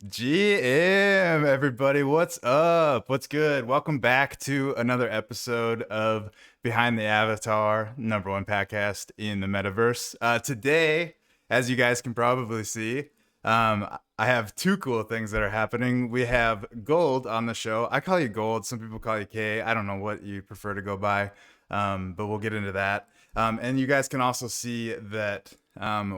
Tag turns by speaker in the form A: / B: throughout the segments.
A: GM, everybody, what's up? What's good? Welcome back to another episode of Behind the Avatar, #1 podcast in the metaverse. Today, as you guys can probably see, I have two cool things that are happening. We have Gold on the show. I call you Gold. Some people call you Kay. I don't know what you prefer to go by, but we'll get into that. And you guys can also see that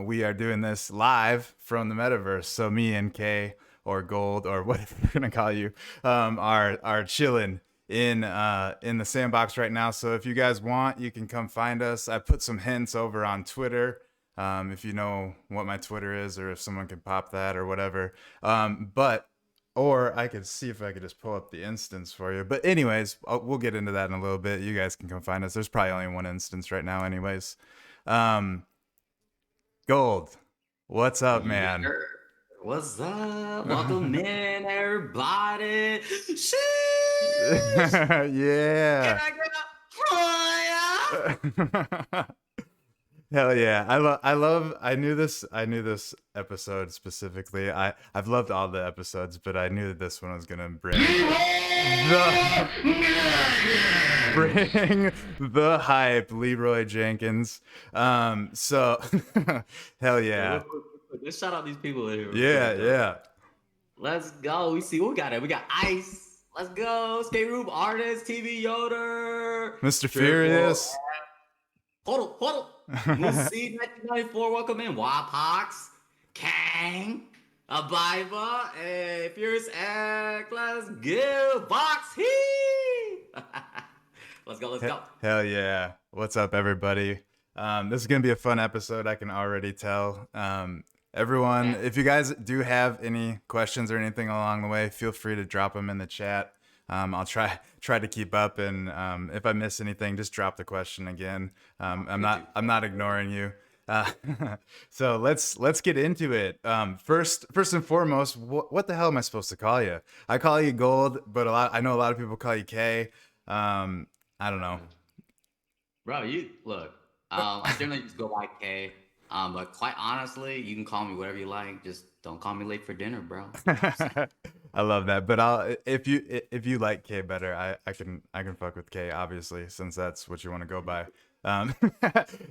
A: we are doing this live from the metaverse. So me and Kay or Gold or whatever we're gonna call you are chilling in the sandbox right now. So if you guys want, you can come find us. I put some hints over on Twitter. If you know what my Twitter is, or if someone can pop that or whatever. Or I could see if I could just pull up the instance for you. But anyways, we'll get into that in a little bit. You guys can come find us. There's probably only one instance right now, anyways. Gold, what's up,
B: Yeah.
A: man?
B: What's up? Welcome in, everybody. Sheesh! Can
A: Yeah.
B: I get a fire?
A: Hell yeah. I knew this episode specifically. I've loved all the episodes, but I knew that this one was gonna the bring the hype, Leroy Jenkins. So hell
B: Hey,
A: yeah.
B: real quick. Let's shout out these people in here real
A: Yeah,
B: quick, though.
A: yeah.
B: Let's go. We see what we got it. We got Ice. Let's go. Skate Room Artist, TV Yoder.
A: Mr.
B: Triple.
A: Furious.
B: Hold on. Musi 1994. Welcome in. Wapox. Kang. Abiva. Hey, Furious Act. Let's go. Box He. Let's go.
A: Hell yeah. What's up, everybody? This is going to be a fun episode, I can already tell. Everyone,
B: Yeah.
A: if you guys do have any questions or anything along the way, feel free to drop them in the chat. I'll try to keep up, and if I miss anything, just drop the question again. I'm not ignoring you. Uh, so let's get into it. First and foremost, what the hell am I supposed to call you? I call you Gold, but I know a lot of people call you K. I don't know.
B: Bro, you look. I generally just go by K. But quite honestly, you can call me whatever you like. Just don't call me late for dinner, bro.
A: I love that. But if you like K better, I can fuck with K, obviously, since that's what you want to go by. Um,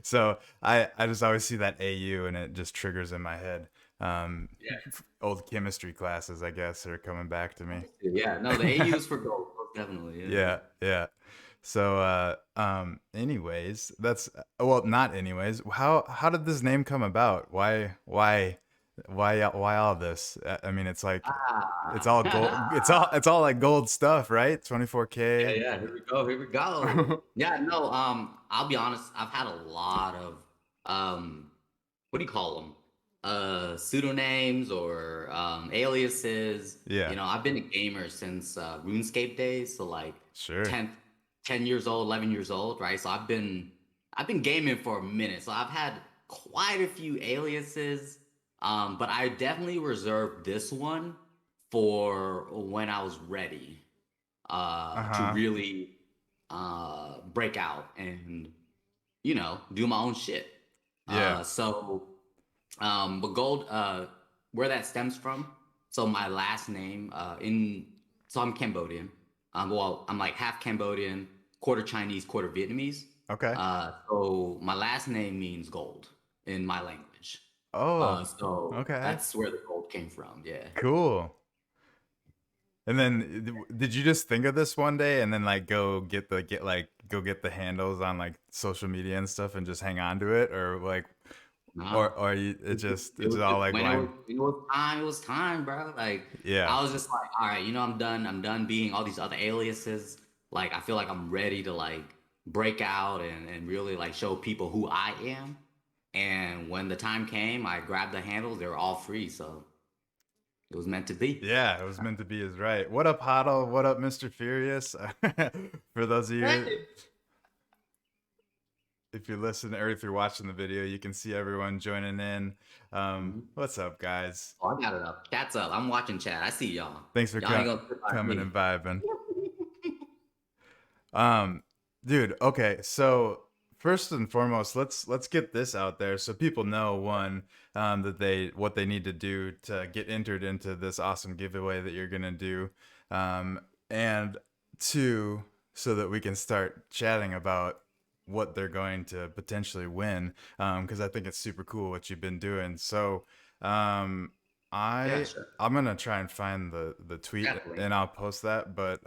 A: so I just always see that AU and it just triggers in my head.
B: Yeah.
A: Old chemistry classes, I guess, are coming back to me.
B: Yeah. No, the AU is for gold. Most definitely. Yeah.
A: Yeah, yeah. So anyways, that's well, not anyways. How did this name come about? Why all this? I mean, it's like it's all gold.
B: Ah.
A: It's all like gold stuff, right?
B: Yeah,
A: 24K.
B: yeah. Here we go. Here we go. Yeah, no, I'll be honest, I've had a lot of what do you call them? Pseudonames or aliases.
A: Yeah,
B: You know, I've been a gamer since RuneScape days, so like
A: sure.
B: 10, 10 years old, 11 years old, right? So I've been gaming for a minute. So I've had quite a few aliases. But I definitely reserved this one for when I was ready to
A: Uh-huh.
B: really break out and do my own shit.
A: Yeah.
B: But gold, where that stems from. So my last name so I'm Cambodian. Well, I'm like half Cambodian, quarter Chinese, quarter Vietnamese.
A: Okay.
B: So my last name means gold in my language.
A: Oh,
B: So
A: okay.
B: that's where the gold came from. Yeah.
A: Cool. And then did you just think of this one day and then like go get the handles on like social media and stuff and just hang on to it, or like
B: Nah.
A: or you it
B: It,
A: just
B: it
A: it's
B: was
A: all
B: just
A: like
B: when
A: line.
B: it was time. It was time, bro. Like
A: Yeah.
B: I was just like, all right, I'm done. I'm done being all these other aliases. Like I feel like I'm ready to like break out and really like show people who I am. And when the time came, I grabbed the handles. They were all free, so it was meant to be.
A: Yeah, it was meant to be is right. What up, Huddle? What up, Mr. Furious? For those of you,
B: Hey.
A: if you're listening or if you're watching the video, you can see everyone joining in.
B: Mhm.
A: What's up, guys?
B: Oh, I got it up. Chat's up. I'm watching chat. I see y'all.
A: Thanks for
B: Y'all ain't gonna sit by
A: coming
B: me.
A: and vibing. Um, Dude, okay, so first and foremost, let's get this out there so people know one, that they what they need to do to get entered into this awesome giveaway that you're gonna do, and two, so that we can start chatting about what they're going to potentially win, because I think it's super cool what you've been doing. So, um,
B: Yeah,
A: I
B: sure.
A: I'm gonna try and find the tweet
B: Got the link.
A: and I'll post that. But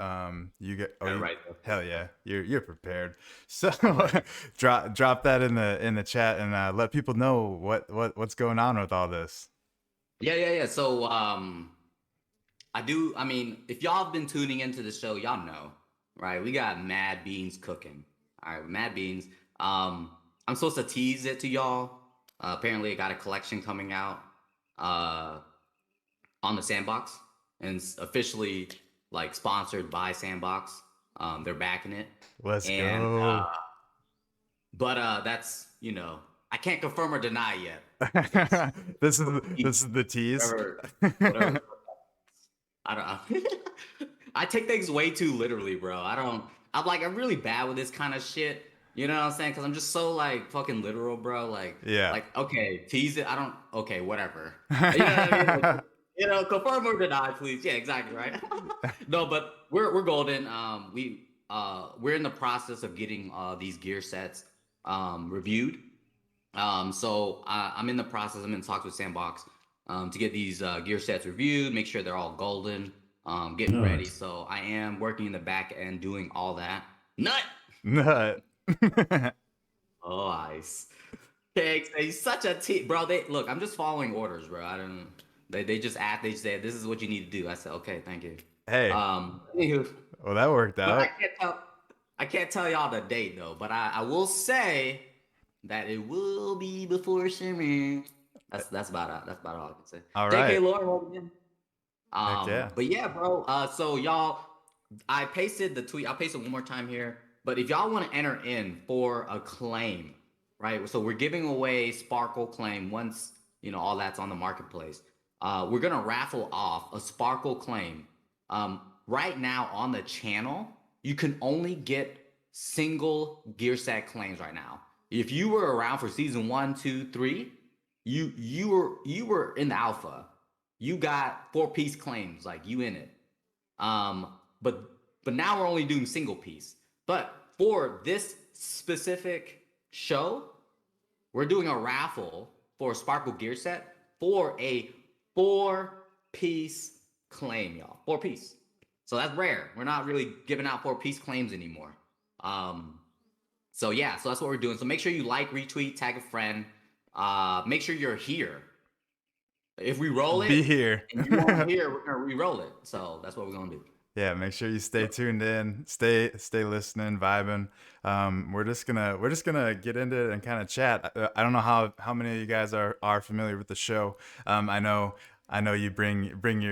A: you get
B: Got it right there.
A: hell yeah, you're prepared. So
B: I'm ready.
A: drop that in the chat and let people know what's going on with all this.
B: Yeah, yeah, yeah. So I do. I mean, if y'all have been tuning into the show, y'all know, right? We got Mad Beans cooking. All right, Mad Beans. I'm supposed to tease it to y'all. Apparently, I got a collection coming out uh, on the Sandbox, and it's officially like sponsored by Sandbox. They're backing it,
A: Let's
B: and
A: go.
B: but that's I can't confirm or deny yet. It's
A: This is the tease.
B: whatever I don't. I take things way too literally, bro. I don't. I'm really bad with this kind of shit. You know what I'm saying? Because I'm just so like fucking literal, bro.
A: Yeah.
B: Okay, tease it. I don't. Okay, whatever. You know what I mean? Like, confirm or deny, please. Yeah, exactly, right. No, but we're golden. We're in the process of getting these gear sets reviewed. So I'm in the process. I'm in talks with Sandbox to get these gear sets reviewed, make sure they're all golden, getting ready. So I am working in the back end doing all that. Nut.
A: Nut.
B: Oh, ice. Thanks. He's such a T, bro. They look. I'm just following orders, bro. I don't. They just asked. They said this is what you need to do. I said okay, thank you.
A: Hey,
B: Anywho,
A: well that worked
B: but
A: out.
B: I can't tell y'all the date though. But I will say that it will be before summer. That's about all I can say.
A: All
B: JK
A: right.
B: Lord wrote again.
A: Heck yeah.
B: But yeah, bro. So y'all, I pasted the tweet. I'll paste it one more time here. But if y'all want to enter in for a claim, right? So we're giving away Sparkle claim once all that's on the marketplace. We're gonna raffle off a Sparkle claim. Right now on the channel, you can only get single gear set claims right now. If you were around for season 1, 2, 3, you were in the alpha. You got 4-piece claims, like you in it. But now we're only doing single piece. But for this specific show, we're doing a raffle for a Sparkle gear set for a 4-piece claim, y'all. 4-piece. So that's rare. We're not really giving out 4-piece claims anymore. So yeah, so that's what we're doing. So make sure you like, retweet, tag a friend. Make sure you're here. If we roll it
A: Be here.
B: and you weren't here, we're gonna re-roll it. So that's what we're gonna do.
A: Yeah, make sure you stay tuned in, stay listening, vibing. We're just gonna get into it and kind of chat. I don't know how many of you guys are familiar with the show. I know you bring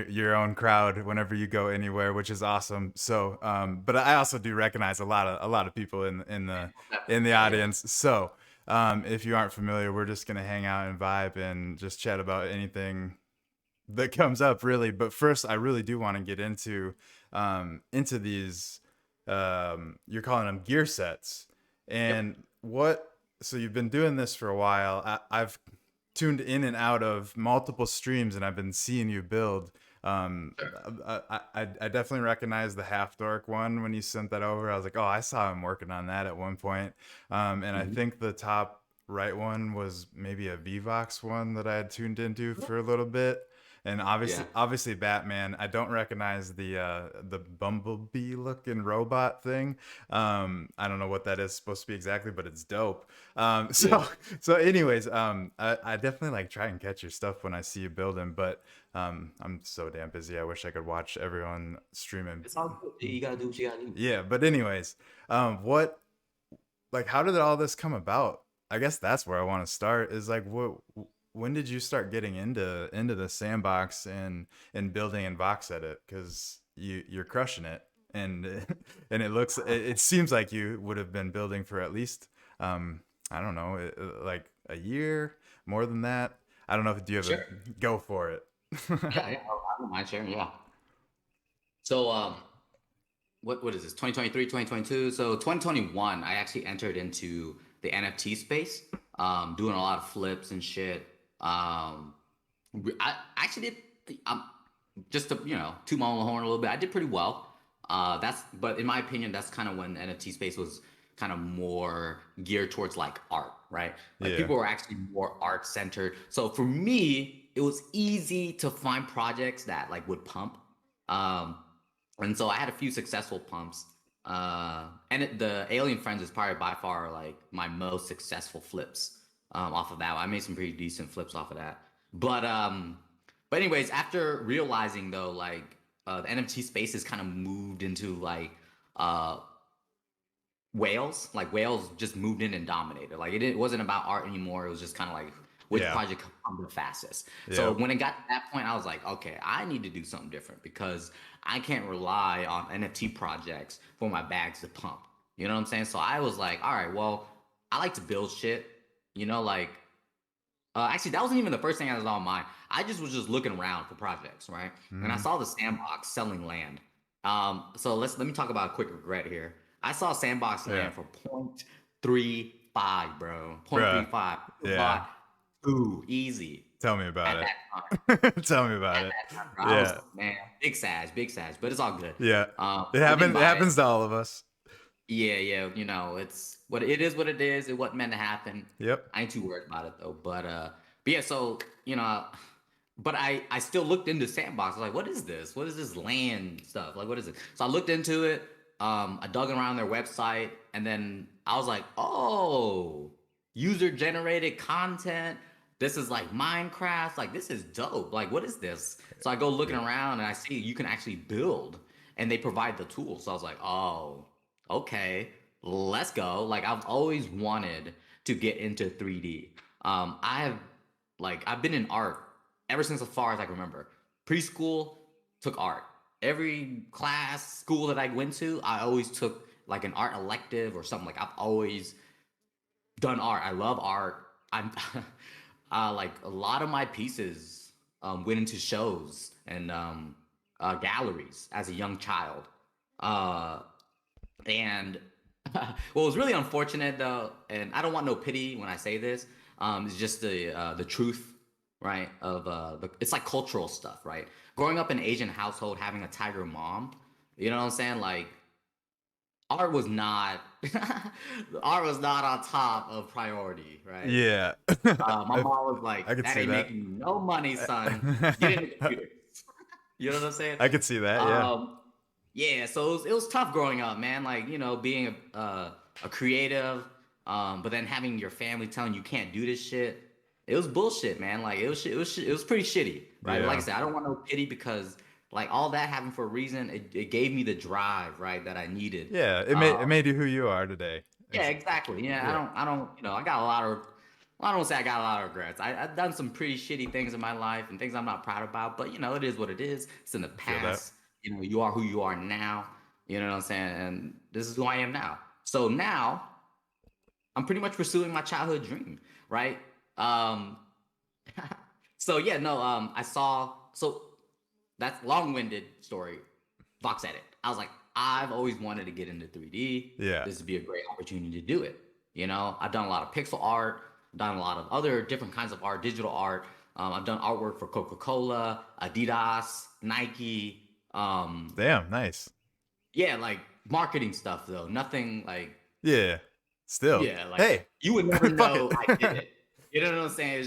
A: your own crowd whenever you go anywhere, which is awesome. So, but I also do recognize a lot of people in the
B: Yeah, yeah.
A: audience. So, if you aren't familiar, we're just gonna hang out and vibe and just chat about anything that comes up, really. But first, I really do want to get into these, you're calling them gear sets.
B: Yep.
A: And what so you've been doing this for a while. I've tuned in and out of multiple streams and I've been seeing you build. um
B: Sure.
A: I definitely recognize the half dork one when you sent that over. I was like, oh, I saw him working on that at one point. And I
B: Mhm.
A: think the top right one was maybe a Vivox one that I had tuned into for a little bit. And
B: Yeah.
A: obviously Batman. I don't recognize the bumblebee looking robot thing. I don't know what that is supposed to be exactly, but it's dope.
B: Yeah.
A: So anyways, I definitely like try and catch your stuff when I see you building, but I'm so damn busy. I wish I could watch everyone streaming.
B: It's all good. You gotta do what you gotta do.
A: Yeah, but anyways, what like how did all this come about? I guess that's where I want to start. Is like what when did you start getting into the sandbox and building and box edit? Because you're crushing it, and and it seems like you would have been building for at least I don't know, like a year, more than that. I don't know if do you have a
B: Sure.
A: go for it.
B: Yeah, yeah. I don't mind sharing. Yeah. So what is this? 2023, 2022. So 2021, I actually entered into the NFT space, doing a lot of flips and shit. I actually did. Just to toot my own horn a little bit. I did pretty well. But in my opinion, that's kind of when the NFT space was kind of more geared towards like art, right? Like
A: Yeah.
B: people were actually more art centered. So for me, it was easy to find projects that like would pump. Um, and so I had a few successful pumps. The Alien Friends is probably by far like my most successful flips off of that. I made some pretty decent flips off of that. But um, but anyways, after realizing though, like the NFT space has kind of moved into like uh whales. Like whales just moved in and dominated. Like it wasn't about art anymore. It was just kind of like which
A: Yeah.
B: project could come the fastest. So
A: Yeah.
B: when it got to that point, I was like, okay, I need to do something different because I can't rely on NFT projects for my bags to pump. You know what I'm saying? So I was like, all right, well, I like to build shit. Like actually, that wasn't even the first thing I was on mind. I just was just looking around for projects, right? And I
A: Mhm.
B: saw the Sandbox selling land. So let me talk about a quick regret here. I saw Sandbox
A: Yeah.
B: land for 0.35, bro.
A: Bruh.
B: 0.35.
A: Yeah.
B: Bought two easy
A: Tell me about
B: at that time.
A: it. Tell me about
B: At
A: it.
B: that time, bro. I was
A: Yeah.
B: man, big sash, but it's all good.
A: Yeah. It
B: I didn't
A: happens. It
B: buy it.
A: happens to all of us.
B: Yeah, yeah, it's what it is. What it is. It wasn't meant to happen.
A: Yep.
B: I ain't too worried about it though. But yeah. So but I still looked into Sandbox. I was like, what is this? What is this land stuff? Like, what is it? So I looked into it. I dug around their website, and then I was like, oh, user generated content. This is like Minecraft. Like, this is dope. Like, what is this? So I go looking
A: Yeah.
B: around, and I see you can actually build, and they provide the tools. So I was like, oh, okay, let's go. Like, I've always wanted to get into 3D. I've been in art ever since as far as I can remember. Preschool took art. Every class, school that I went to, I always took like an art elective or something. Like I've always done art. I love art. I'm like a lot of my pieces went into shows and galleries as a young child. Uh, and what was really unfortunate though, and I don't want no pity when I say this, is just the truth, right? It's like cultural stuff, right? Growing up in an Asian household, having a tiger mom, you know what I'm saying? Like art was not art was not on top of priority, right?
A: Yeah.
B: My mom was
A: I
B: like,
A: could
B: "That
A: see
B: ain't
A: that.
B: making you no money, son. Get into computers." You know what I'm saying?
A: I could see that. Yeah.
B: Um, yeah, so it was tough growing up, man. Like, being a creative, but then having your family telling you can't do this shit. It was bullshit, man. Like it was pretty shitty, right? But like I
A: Yeah.
B: said, I don't want no pity because like all that happened for a reason. It gave me the drive, right, that I needed.
A: Yeah. It
B: Um,
A: made you who you are today.
B: yeah,
A: It's
B: exactly. Yeah,
A: yeah.
B: I don't, I got a lot of, well, I don't say I got a lot of regrets. I've done some pretty shitty things in my life and things I'm not proud about, but it is what it is. It's in the
A: I feel that.
B: past. You are who you are now. You know what I'm saying? And this is who I am now. So now I'm pretty much pursuing my childhood dream, right? Um, so yeah, no, I saw, so that's long-winded story. Vox Edit. I was like, I've always wanted to get into 3D.
A: Yeah.
B: This would be a great opportunity to do it. I've done a lot of pixel art, done a lot of other different kinds of art, digital art. I've done artwork for Coca-Cola, Adidas, Nike.
A: Damn. Nice.
B: Yeah, like marketing stuff though. Nothing like,
A: Yeah. Still.
B: yeah, like
A: Hey.
B: you would never
A: Fuck it.
B: know I did it. You know what I'm saying?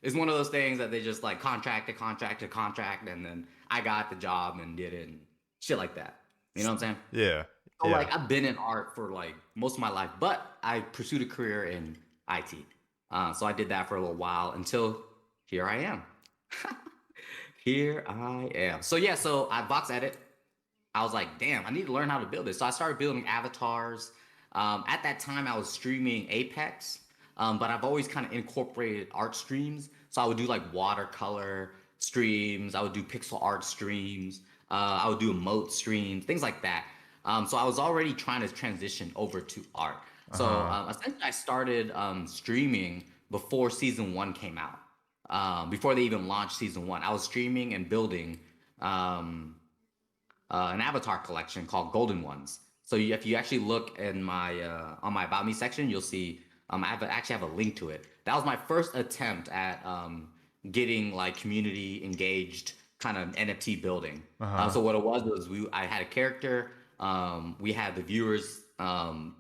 B: It's one of those things that they just like contract, and then I got the job and did it and shit like that. You know what I'm saying?
A: Yeah.
B: So
A: Yeah.
B: like I've been in art for like most of my life, but I pursued a career in IT. So I did that for a little while until here I am. Here I am. So yeah, so I box edit. I was like, damn, I need to learn how to build this. So I started building avatars. At that time, I was streaming Apex, but I've always kind of incorporated art streams. So I would do like watercolor streams. I would do pixel art streams. I would do emote streams, things like that. So I was already trying to transition over to art. So
A: Uh-huh.
B: essentially, I started streaming before season one came out. Before they even launched season one, I was streaming and building. Um, an avatar collection called Golden Ones. So if you actually look in my on my about me section, you'll see Actually have a link to it. That was my first attempt at getting like community engaged kind of NFT building.
A: Uh-huh.
B: So what it was I had a character. We had the viewers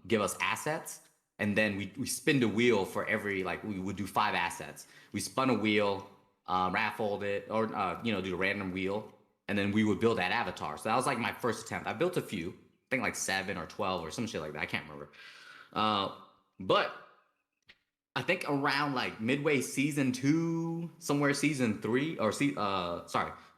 B: give us assets, and then we spin the wheel for every, like, we would do 5 assets. We spun a wheel, raffled it, or do the random wheel, and then we would build that avatar. So that was like my first attempt. I built a few, I think like 7 or 12 or some shit like that. I can't remember. But I think around like midway season 2, somewhere season 3, or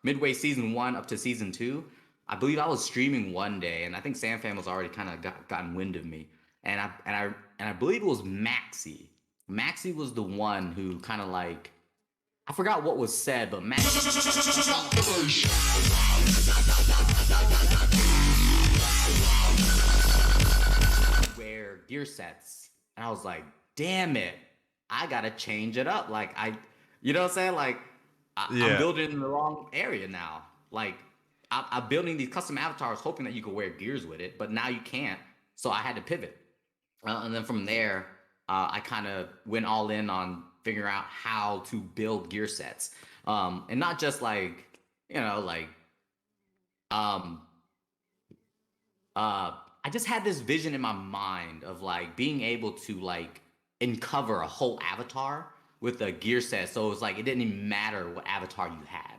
B: midway season 1 up to season 2, I believe I was streaming one day, and I think SamFam was already kind of gotten wind of me, and I believe it was Maxi. Maxi was the one who kind of like, I forgot what was said, but wear gear sets, and I was like, damn it, I gotta change it up. Like, you know what I'm saying? Like, I'm
A: Yeah.
B: building in the wrong area now. Like, I'm building these custom avatars, hoping that you could wear gears with it, but now you can't. So I had to pivot, and then from there, I kind of went all in on figuring out how to build gear sets, and not just like, like, um, I just had this vision in my mind of like being able to like uncover a whole avatar with a gear set. So it's like it didn't even matter what avatar you had,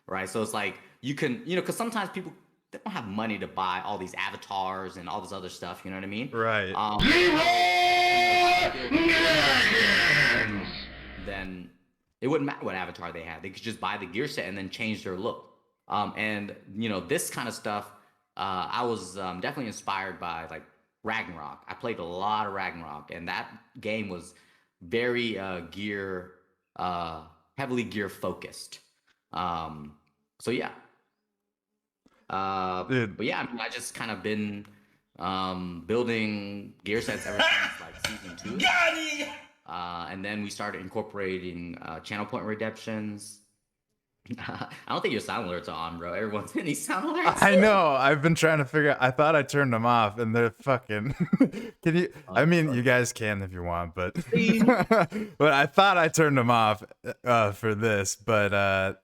B: right? So it's like you can, because sometimes people, they don't have money to buy all these avatars and all this other stuff. You know what I mean?
A: Right.
B: Then it wouldn't matter what avatar they had. They could just buy the gear set and then change their look. And this kind of stuff, I was definitely inspired by like Ragnarok. I played a lot of Ragnarok, and that game was very uh, heavily gear focused. So yeah,
A: Dude,
B: but yeah, I mean, I just kind of been building gear sets ever since like season 2. And then we started incorporating channel point redemptions. I don't think your sound alerts are on, bro. Everyone's in these sound alerts.
A: I know. I've been trying to figure. I thought I turned them off, and they're fucking. Can you? I mean, you guys can if you want, but but I thought I turned them off for this. But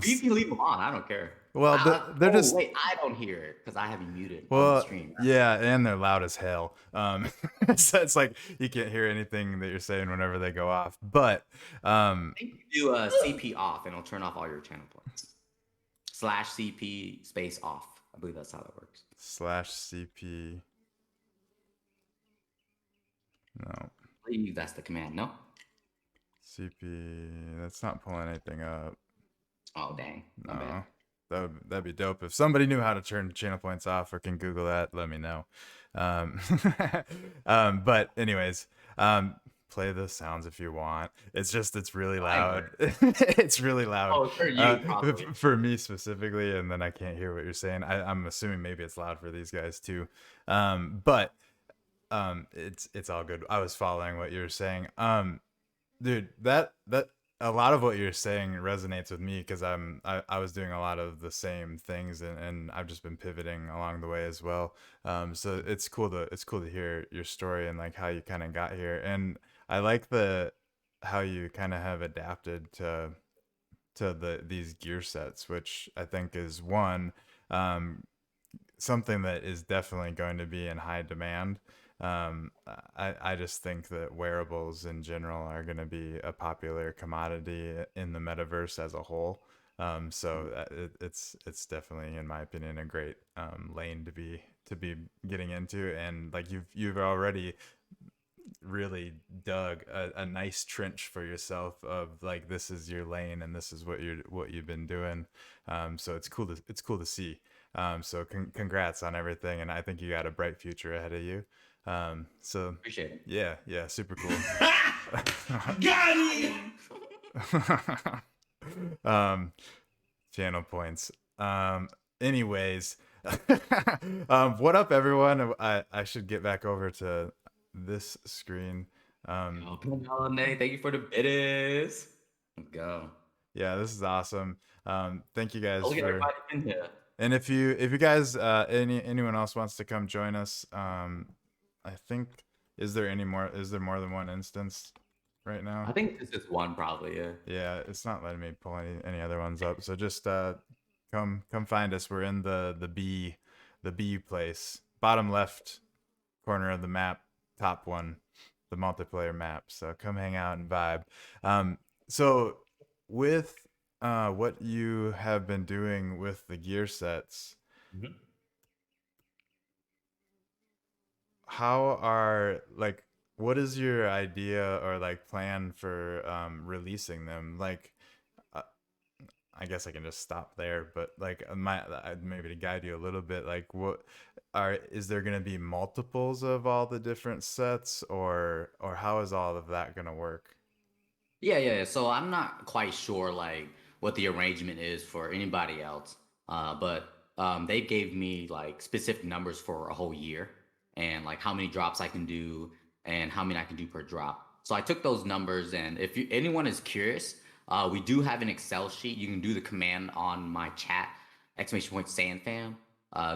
B: You can leave them on. I don't care.
A: well, they're
B: Oh
A: just.
B: wait, I don't hear it because I have you muted on the
A: Well,
B: stream.
A: yeah, and they're loud as hell. So it's like you can't hear anything that you're saying whenever they go off. But
B: I think you do a CP off, and it'll turn off all your channel points. /CP space off. I believe that's how that works.
A: /CP. No.
B: I believe that's the command. No.
A: CP. That's not pulling anything up.
B: Oh dang. My bad.
A: No. That'd be dope. If somebody knew how to turn channel points off or can Google that, let me know. But anyways, play the sounds if you want. It's really loud. It's really loud.
B: Oh, for you, probably.
A: For me specifically, and then I can't hear what you're saying. I'm assuming maybe it's loud for these guys too. But it's all good. I was following what you were saying. Dude, that a lot of what you're saying resonates with me because I was doing a lot of the same things, and I've just been pivoting along the way as well. So it's cool to hear your story and like how you kind of got here, and I like how you kind of have adapted to these gear sets, which I think is one, something that is definitely going to be in high demand. I just think that wearables in general are going to be a popular commodity in the metaverse as a whole. So it's definitely, in my opinion, a great lane to be getting into, and like you've already really dug a nice trench for yourself of like this is your lane and this is what you've been doing. So it's cool to see. So congrats on everything, and I think you got a bright future ahead of you. So
B: Appreciate it.
A: yeah, super cool.
C: Got it!
A: Channel points. Anyways, what up, everyone? I should get back over to this screen.
B: Thank you for the biddies. Let's go.
A: Yeah, this is awesome. Thank you guys
B: Look at
A: for.
B: everybody in here.
A: And if you guys anyone else wants to come join us, I think Is there any more? Is there more than one instance right now?
B: I think this is one probably. Yeah.
A: Yeah, it's not letting me pull any other ones up. So just come find us. We're in the B place, bottom left corner of the map, top one, the multiplayer map. So come hang out and vibe. So with what you have been doing with the gear sets,
C: Mhm.
A: how are like what is your idea or like plan for releasing them? Like uh, I guess I can just stop there, but like maybe to guide you a little bit, like what are is there going to be multiples of all the different sets, or how is all of that going to work?
B: Yeah. So I'm not quite sure like what the arrangement is for anybody else, but they gave me like specific numbers for a whole year and like how many drops I can do and how many I can do per drop. So I took those numbers, and if anyone is curious, we do have an Excel sheet. You can do the command on my chat, exclamation point SandFam.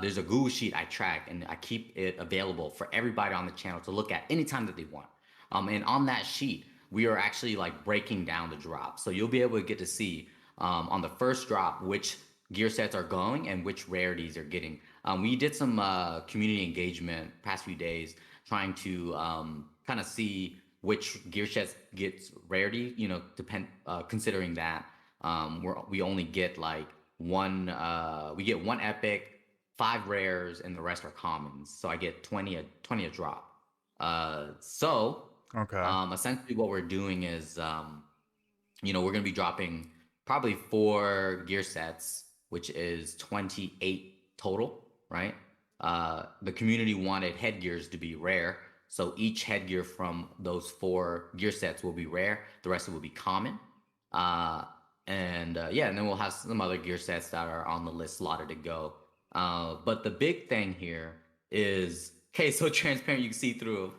B: There's a Google sheet I track, and I keep it available for everybody on the channel to look at anytime that they want. And on that sheet, we are actually like breaking down the drop. So you'll be able to get to see on the first drop which gear sets are going and which rarities are getting. We did some community engagement past few days trying to kind of see which gear sets gets rarity, considering that we only get like we get one epic, five rares, and the rest are commons. So I get 20 a drop. So
A: Okay.
B: essentially what we're doing is, we're going to be dropping probably four gear sets, which is 28 total, right? The community wanted headgears to be rare. So each headgear from those four gear sets will be rare. The rest of it will be common. Uh, and then we'll have some other gear sets that are on the list slotted to go. But the big thing here is, okay, so transparent, you can see through.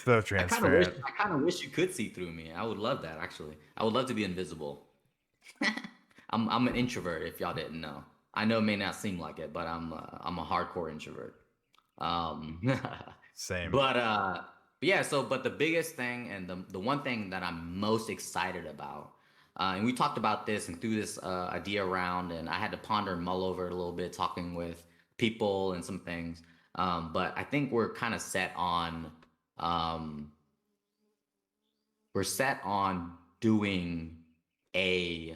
A: So transparent.
B: I kind of wish you could see through me. I would love that actually. I would love to be invisible. I'm an introvert if y'all didn't know. I know it may not seem like it, but I'm a hardcore introvert. Um,
A: Same.
B: but yeah. But the biggest thing and the one thing that I'm most excited about, and we talked about this and threw this idea around, and I had to ponder and mull over it a little bit, talking with people and some things. But I think um, we're set on doing a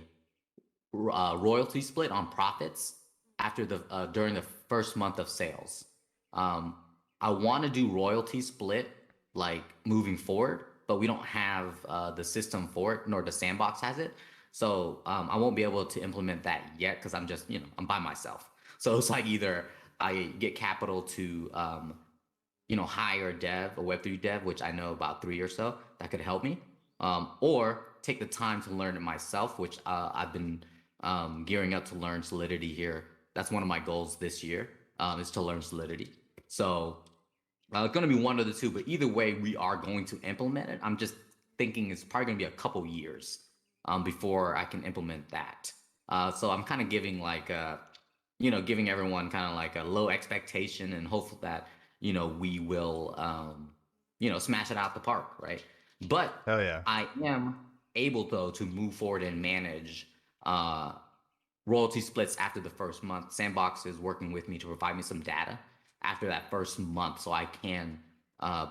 B: royalty split on profits after the during the first month of sales. Um, I want to do royalty split like moving forward, but we don't have the system for it, nor the sandbox has it. So I won't be able to implement that yet because I'm just I'm by myself. So it's like either I get capital to hire a dev, a Web3 dev, which I know about three or so that could help me, or take the time to learn it myself, which I've been gearing up to learn Solidity here. That's one of my goals this year, is to learn Solidity. So it's going to be one of the two, but either way, we are going to implement it. I'm just thinking it's probably going to be a couple years before I can implement that. So I'm kind of giving giving everyone kind of like a low expectation and hopeful that we will smash it out the park, right? But
A: Hell yeah.
B: I am able though to move forward and manage uh royalty splits after the first month. Sandbox is working with me to provide me some data after that first month, so I can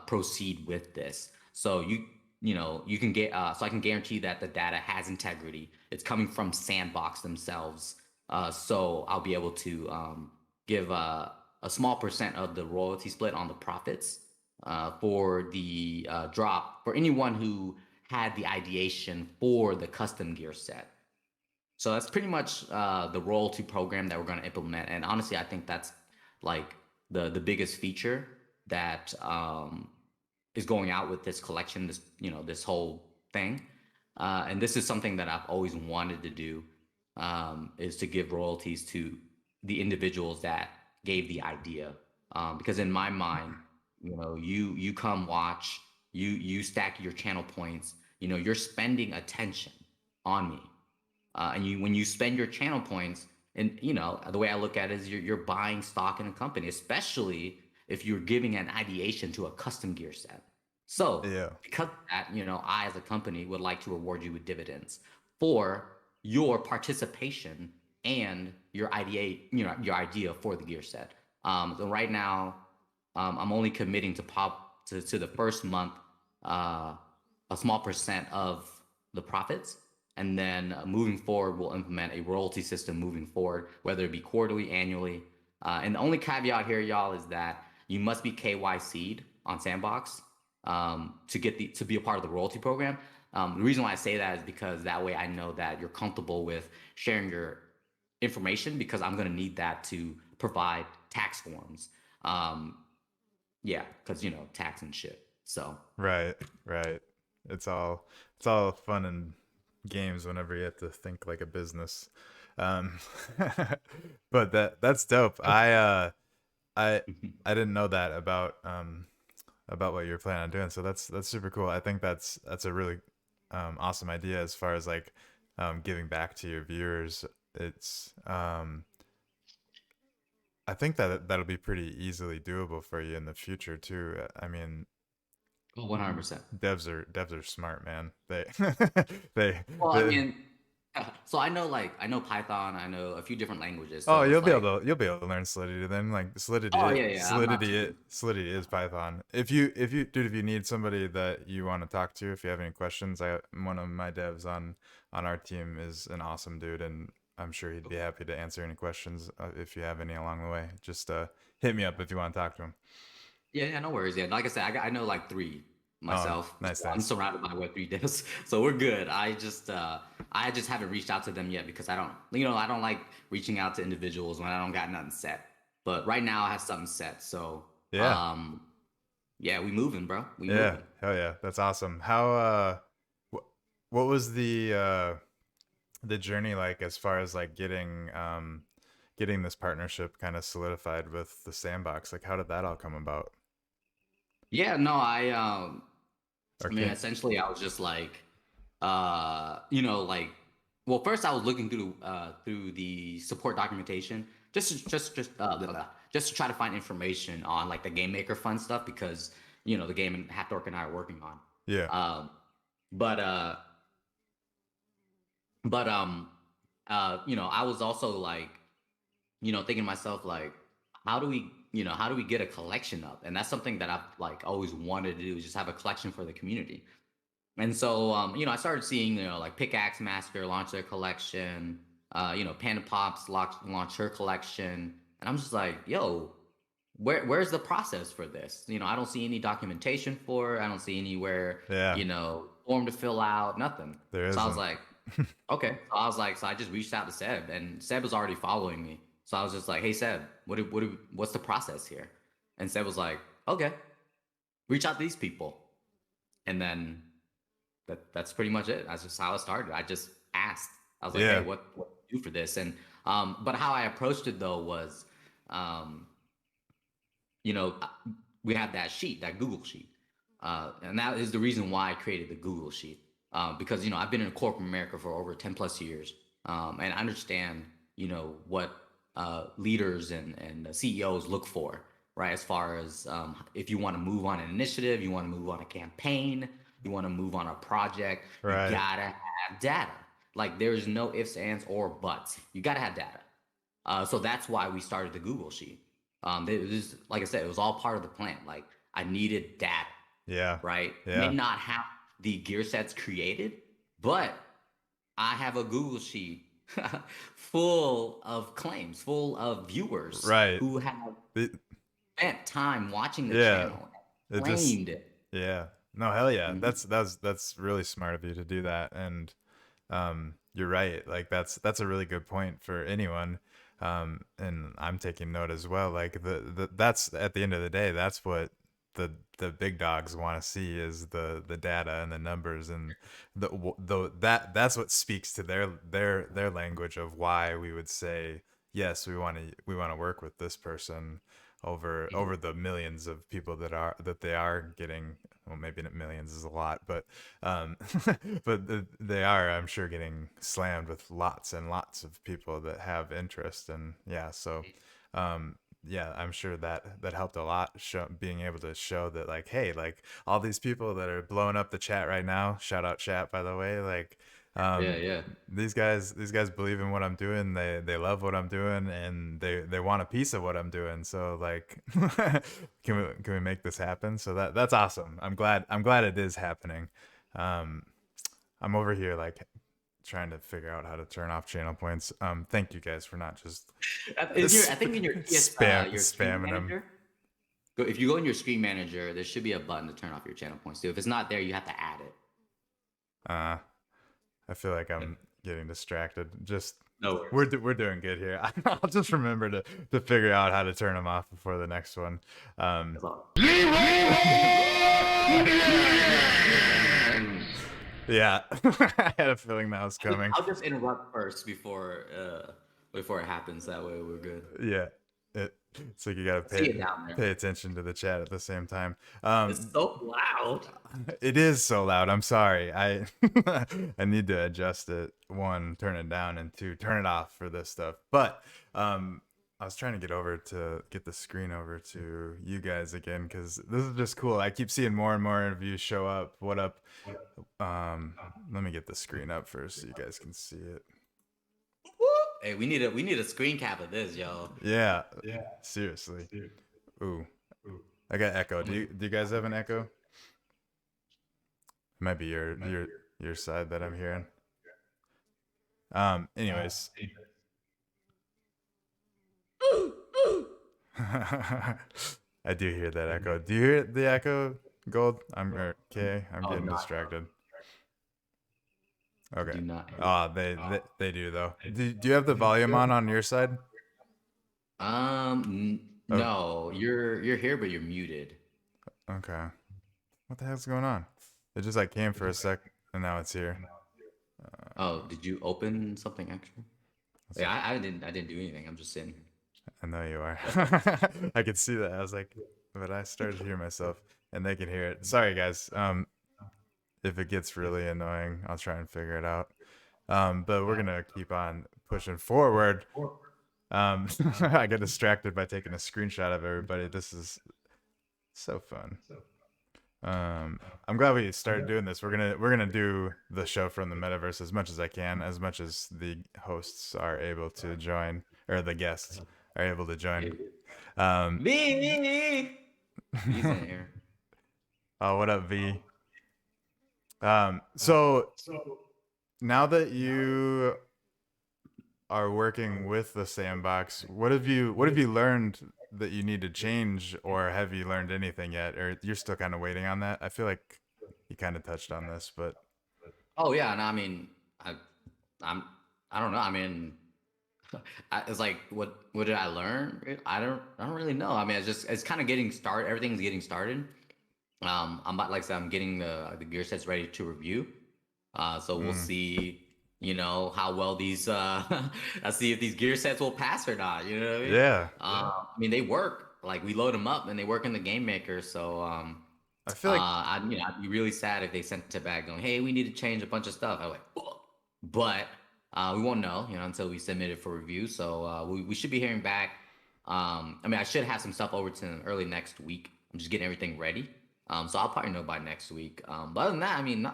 B: proceed with this. So you can get so I can guarantee that the data has integrity. It's coming from Sandbox themselves, so I'll be able to give a small percent of the royalty split on the profits for the drop for anyone who had the ideation for the custom gear set. So that's pretty much the royalty program that we're going to implement. And honestly, I think that's like the biggest feature that is going out with this collection, this whole thing. And this is something that I've always wanted to do, is to give royalties to the individuals that gave the idea. Because in my mind, you come watch, you stack your channel points, you're spending attention on me, and when you spend your channel points, and the way I look at it is you're buying stock in a company, especially if you're giving an ideation to a custom gear set. So
A: Yeah.
B: because of that, I as a company would like to reward you with dividends for your participation and your your idea for the gear set. So right now, I'm only committing to to the first month, uh, a small percent of the profits, and then moving forward, we'll implement a royalty system moving forward, whether it be quarterly, annually. And the only caveat here, y'all, is that you must be KYC'd on Sandbox to be a part of the royalty program. The reason why I say that is because that way I know that you're comfortable with sharing your information, because I'm going to need that to provide tax forms. Um, yeah, because tax and shit. So
A: Right, right. It's all fun and games whenever you have to think like a business. Um, but that's dope. I I didn't know that about what you're planning on doing. So that's super cool. I think that's a really awesome idea as far as like giving back to your viewers. It's I think that'll be pretty easily doable for you in the future too. I mean,
B: 100%.
A: devs are smart, man. They
B: Well, I
A: they
B: mean, so I know Python, I know a few different languages.
A: Oh,
B: So it's like,
A: you'll be able to learn Solidity then. Like
B: oh yeah, yeah, I'm not too.
A: Solidity is Python. If you need somebody that you want to talk to, if you have any questions, I one of my devs on our team is an awesome dude, and I'm sure he'd be happy to answer any questions if you have any along the way. Just hit me up if you want to talk to him.
B: Yeah, yeah, no worries. Yeah, like I said, I know like three
A: Oh,
B: myself.
A: nice,
B: I'm
A: nice.
B: surrounded by Web3 devs, so we're good. I just haven't reached out to them yet because I don't like reaching out to individuals when I don't got nothing set. But right now I have something set. So
A: Yeah,
B: um, yeah, we moving, bro. We
A: yeah,
B: moving.
A: hell yeah, that's awesome. How what was the journey like as far as like getting this partnership kind of solidified with the sandbox? Like how did that all come about?
B: Yeah, no,
A: Or
B: I mean,
A: can
B: essentially, I was just like, like, well, first I was looking through the support documentation, just to try to find information on like the game maker fund stuff, because the game and Halfdork and I are working on.
A: yeah,
B: Um, but but I was also like, thinking to myself like, how do we get a collection up? And that's something that I've like always wanted to do, is just have a collection for the community. And so, I started seeing, like Pickaxe Master launch their collection, Panda Pops launch her collection. And I'm just like, yo, where's the process for this? I don't see any documentation for it. I don't see anywhere,
A: yeah,
B: form to fill out, nothing.
A: there
B: So I was
A: isn't.
B: like, okay. So I just reached out to Seb, and Seb was already following me. So I was just like, hey Seb, what's the process here? And Seb was like, okay, reach out to these people. And then that's pretty much it. That's just how it started. I just asked. I was like, "Hey,
A: Yeah,
B: what do you do for this?" And but how I approached it though was, um, you know, we have that sheet, that Google sheet, and that is the reason why I created the Google sheet, because I've been in corporate America for over 10 plus years, and I understand what leaders and CEOs look for, right? As far as if you want to move on an initiative, you want to move on a campaign, you want to move on a project, you
A: right.
B: gotta have data. Like there's no ifs, ands, or buts. You gotta have data. So that's why we started the Google sheet. It was, like I said, it was all part of the plan. Like I needed data,
A: Yeah,
B: right? May
A: yeah,
B: not have the gear sets created, but I have a Google sheet full of claims, full of viewers
A: right.
B: who have
A: It,
B: spent time watching the
A: yeah,
B: channel
A: it
B: and
A: just
B: claimed it.
A: yeah. No, hell yeah.
B: Mhm.
A: That's really smart of you to do that. And you're right. Like that's a really good point for anyone. And I'm taking note as well. Like that's at the end of the day, that's what the big dogs want to see is the data and the numbers and that's what speaks to their language of why we would say yes, we want to work with this person over the millions of people that they are getting. Well, maybe not millions is a lot, but um, they are, I'm sure, getting slammed with lots and lots of people that have interest. And yeah, so yeah, I'm sure that helped a lot. Being able to show that, like, hey, like all these people that are blowing up the chat right now. Shout out chat, by the way. Like,
B: Yeah,
A: um,
B: yeah.
A: these guys believe in what I'm doing. They love what I'm doing, and they want a piece of what I'm doing. So like, can we make this happen? So that's awesome. I'm glad it is happening. Um, I'm over here like trying to figure out how to turn off channel points. Thank you guys for not just
B: I think in your your screen
A: spamming them.
B: manager, if you go in your screen manager, there should be a button to turn off your channel points too. If it's not there, you have to add it.
A: Uh, I feel like I'm getting distracted. Just
B: No worries.
A: we're doing good here. I'll just remember to figure out how to turn them off before the next one.
B: That's all.
A: Yeah, I had a feeling that was coming.
B: I'll just interrupt first before it happens. That way we're good.
A: Yeah, it's like you gotta
B: See you down there.
A: pay attention to the chat at the same time.
B: It's so loud.
A: It is so loud. I'm sorry. I I need to adjust it. One, turn it down, and two, turn it off for this stuff. But I was trying to get the screen over to you guys again because this is just cool. I keep seeing more and more of you show up. What up? Let me get the screen up first so you guys can see it.
B: Hey, we need a screen cap of this, yo.
A: Yeah. Seriously. Ooh. I got echo. Do you guys have an echo? It might be your side that I'm hearing. Anyways. I do hear that echo. Do you hear the echo, Gold? I'm getting distracted. Okay.
B: Do not.
A: They do though. Do you have the volume on your side?
B: No, you're here, but you're muted.
A: Okay. What the hell's going on? It just like came for a sec and now it's here.
B: Oh, did you open something extra? Yeah, I didn't do anything. I'm just sitting here.
A: I know you are. I could see that. I was like, but I started to hear myself and they can hear it. Sorry guys. If it gets really annoying, I'll try and figure it out. But we're gonna keep on pushing forward. I get distracted by taking a screenshot of everybody. This is so fun. I'm glad we started doing this. We're gonna do the show from the metaverse as much as I can, as much as the hosts are able to join, or the guests are able to join.
B: V, he's in here.
A: Oh, what up, V? So now that you are working with the sandbox, what have you learned that you need to change, or have you learned anything yet, or you're still kind of waiting on that? I feel like you kind of touched on this, but
B: Oh yeah, no, I mean, I don't know. I mean, it's like what did I learn? I don't really know. I mean, it's kind of getting started. Everything's getting started. I'm about, like I said, I'm getting the gear sets ready to review. So we'll see, how well these I'll see if these gear sets will pass or not. You know what I mean?
A: yeah,
B: I mean they work. Like we load them up and they work in the game maker. So
A: I feel like
B: I'd be really sad if they sent it back going, hey, we need to change a bunch of stuff. I'm like, "Whoa." But we won't know, until we submit it for review. So we should be hearing back. I mean, I should have some stuff over to them early next week. I'm just getting everything ready. So I'll probably know by next week. But other than that, I mean,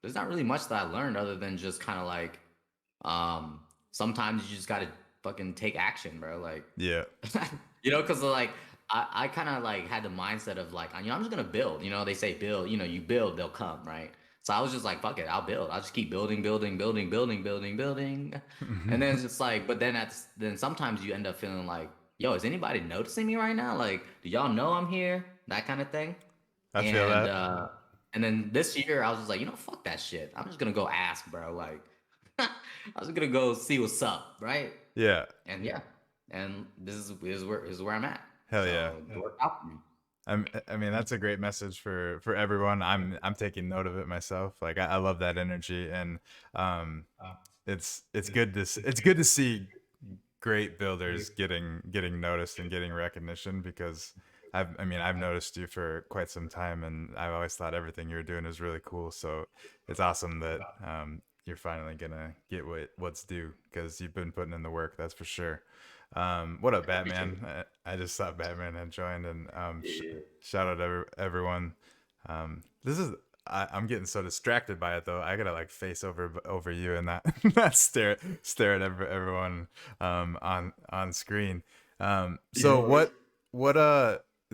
B: there's not really much that I learned other than just kind of like, sometimes you just gotta fucking take action, bro. Like,
A: yeah,
B: because like I kind of like had the mindset of like, I'm just gonna build. They say build. You build, they'll come, right? So I was just like, fuck it, I'll build. I'll just keep building, building, building, building, building, building, and then it's just like, but then sometimes you end up feeling like, yo, is anybody noticing me right now? Like, do y'all know I'm here? That kind of thing.
A: I feel
B: And
A: that.
B: and then this year I was just like, fuck that shit. I'm just gonna go ask, bro. Like, I was gonna go see what's up, right?
A: Yeah,
B: And yeah, and this is where I'm at.
A: hell
B: So
A: yeah.
B: it worked out for me.
A: I mean, that's a great message for everyone. I'm taking note of it myself. Like I love that energy, and it's good to see great builders getting noticed and getting recognition, because I've noticed you for quite some time, and I've always thought everything you're doing is really cool. So it's awesome that you're finally gonna get what's due, because you've been putting in the work. That's for sure. What up,
B: I appreciate
A: Batman?
B: it.
A: I just saw Batman had joined, and
B: Yeah.
A: shout out everyone. This is I'm getting so distracted by it though. I gotta like face over you and not not stare at everyone on screen.
B: Yeah,
A: So
B: no worries.
A: what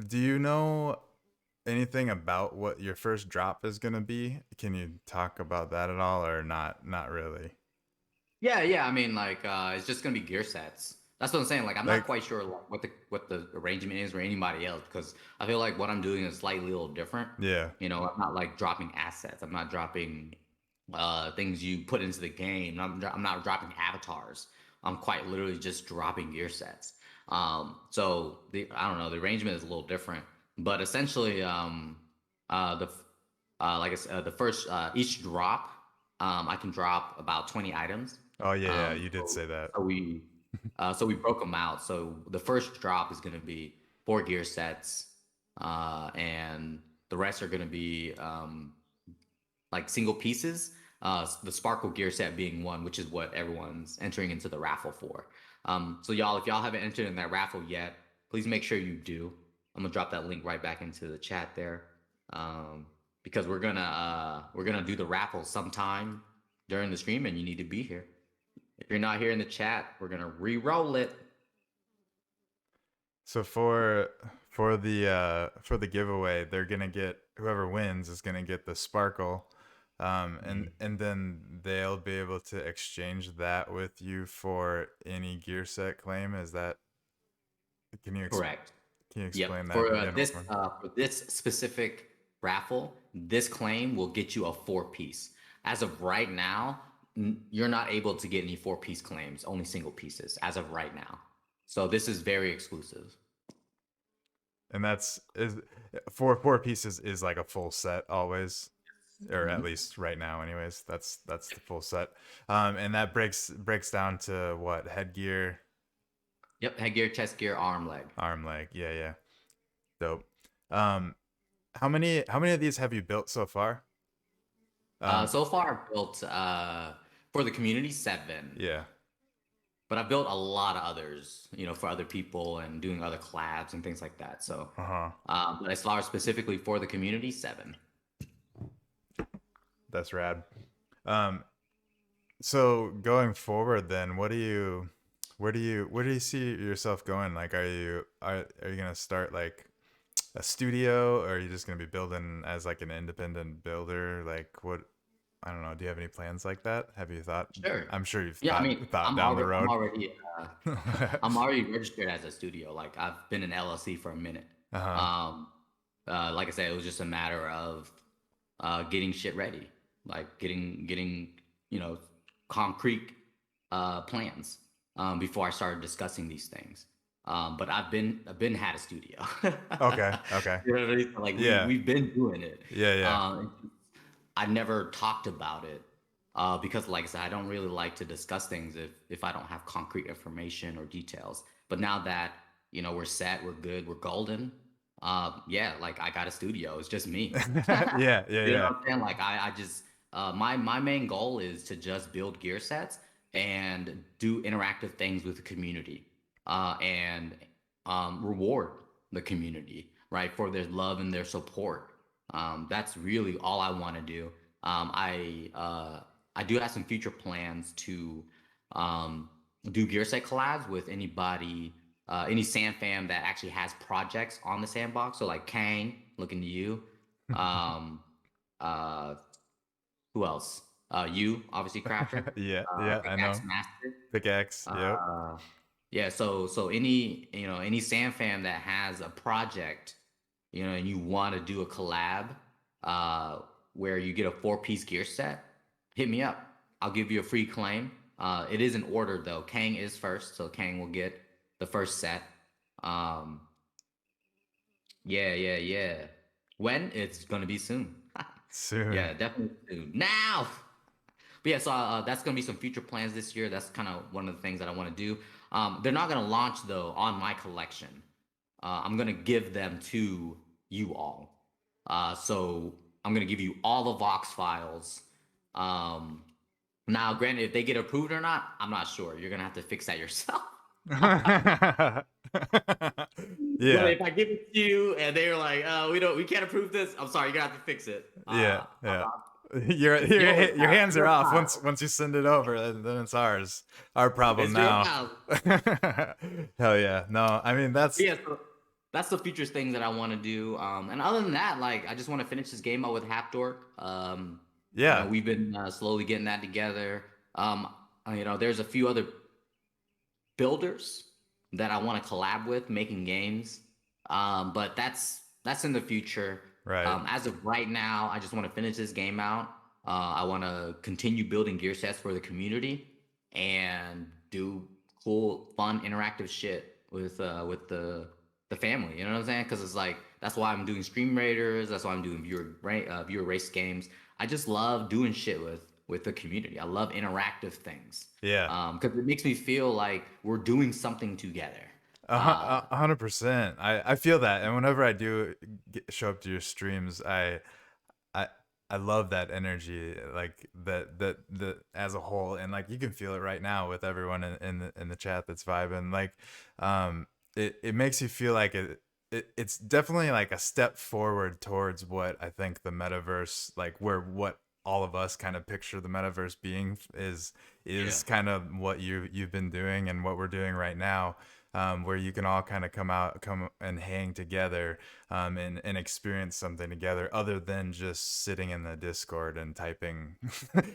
A: do you know anything about what your first drop is gonna be? Can you talk about that at all, or not really?
B: Yeah, yeah. I mean, like, it's just gonna be gear sets. That's what I'm saying. Like, I'm not
A: Like,
B: quite sure like what the arrangement is or anybody else because I feel like what I'm doing is slightly a little different.
A: yeah.
B: You know, I'm not like dropping assets. I'm not dropping things you put into the game. I'm not dropping avatars. I'm quite literally just dropping gear sets. So I don't know. The arrangement is a little different, but essentially, the like I said, the first each drop, I can drop about 20 items.
A: Oh yeah, yeah.
B: Um,
A: You did
B: so,
A: say that.
B: so we so we broke them out. So the first drop is going to be 4 gear sets, and the rest are going to be like single pieces. The sparkle gear set being one, which is what everyone's entering into the raffle for. So y'all, if y'all haven't entered in that raffle yet, please make sure you do. I'm gonna drop that link right back into the chat there, um, because we're gonna do the raffle sometime during the stream, and you need to be here. If you're not here in the chat, we're gonna re-roll it.
A: So for the giveaway, they're gonna get whoever wins is gonna get the sparkle,
B: Mhm.
A: and then they'll be able to exchange that with you for any gear set claim. Is that can you
B: Correct.
A: can you
B: Yep.
A: explain that again? For me?
B: For this specific raffle, this claim will get you a 4 piece. As of right now, you're not able to get any 4 piece claims, only single pieces as of right now. So this is very exclusive.
A: And that's is four pieces is like a full set always, or at
B: Mhm.
A: least right now, anyways. That's the full set, and that breaks down to what headgear,
B: Yep. Headgear, chest gear, arm, leg.
A: arm, leg. Yeah, yeah. Dope. Um, how many of these have you built so far? Um,
B: So far, I've built for the community 7,
A: yeah.
B: but I've built a lot of others, you know, for other people and doing other collabs and things like that. So,
A: Uh huh.
B: but as far as specifically for the community, 7.
A: That's rad. Um, so going forward, then, where do you see yourself going? Like, are you gonna start like a studio, or are you just gonna be building as like an independent builder? Like, what? I don't know. Do you have any plans like that? Have you thought?
B: Sure.
A: I'm sure you've
B: Yeah, I mean,
A: thought down the
B: I'm
A: road.
B: already I'm already registered as a studio. Like I've been an LLC for a minute.
A: Uh huh.
B: Um, like I said, it was just a matter of getting shit ready, like getting you know concrete plans before I started discussing these things. But I've been had a studio.
A: Okay. Okay.
B: You know what I mean? Like
A: Yeah.
B: we've been doing it.
A: Yeah. Yeah.
B: I never talked about it because, like I said, I don't really like to discuss things if I don't have concrete information or details. But now that you know we're set, we're good, we're golden. Yeah, like I got a studio. It's just me.
A: Yeah. Yeah.
B: You know
A: Yeah.
B: what I'm saying? Like I just my main goal is to just build gear sets and do interactive things with the community and reward the community right for their love and their support. That's really all I want to do. I do have some future plans to um, do gear set collabs with anybody, any sand fam that actually has projects on the sandbox. So like Kang, looking to you. Um, uh, who else? You, obviously, Crafter,
A: Yeah. Yeah. I
B: Pickaxe
A: know.
B: Master.
A: Pickaxe. Yep.
B: Uh, yeah, so any any Sam fan that has a project, you know, and you want to do a collab, where you get a 4 piece gear set, hit me up. I'll give you a free claim. It is in order though. Kang is first, so Kang will get the first set. Um, yeah, yeah, yeah. When? It's gonna be soon.
A: Soon.
B: Yeah, definitely soon. Now. But yeah, so that's gonna be some future plans this year. That's kind of one of the things that I want to do. They're not gonna launch though on my collection. I'm gonna give them to you all. So I'm gonna give you all the Vox files. Um, Now, granted, if they get approved or not, I'm not sure. You're gonna have to fix that yourself. But
A: Yeah,
B: if I give it to you and they're like, we can't approve this, I'm sorry, you're gonna have to fix it.
A: yeah,
B: I'm
A: yeah.
B: not,
A: Your
B: it's
A: your
B: yours
A: your
B: now.
A: hands
B: It's
A: are
B: your
A: off
B: child.
A: once you send it over. Then it's ours. Our problem
B: It's your
A: now.
B: child.
A: Hell yeah. No, I mean
B: But
A: that's
B: yeah, so that's the futures things that I want to do. And other than that, like I just want to finish this game out with Halfdork.
A: yeah,
B: We've been slowly getting that together. There's a few other builders that I want to collab with, making games. But that's in the future.
A: right.
B: As of right now, I just want to finish this game out. I want to continue building gear sets for the community and do cool, fun, interactive shit with the family. You know what I'm saying? Because it's like that's why I'm doing Stream Raiders. That's why I'm doing viewer race games. I just love doing shit with the community. I love interactive things
A: Yeah.
B: because it makes me feel like we're doing something together. Uh,
A: 100%. I feel that, and whenever I do show up to your streams, I I love that energy, like the as a whole, and like you can feel it right now with everyone in the chat that's vibing. Like, it makes you feel like it's definitely like a step forward towards what I think the metaverse, like where what all of us kind of picture the metaverse being
B: yeah,
A: is kind of what you've been doing and what we're doing right now, where you can all kind of come and hang together, and experience something together other than just sitting in the Discord and typing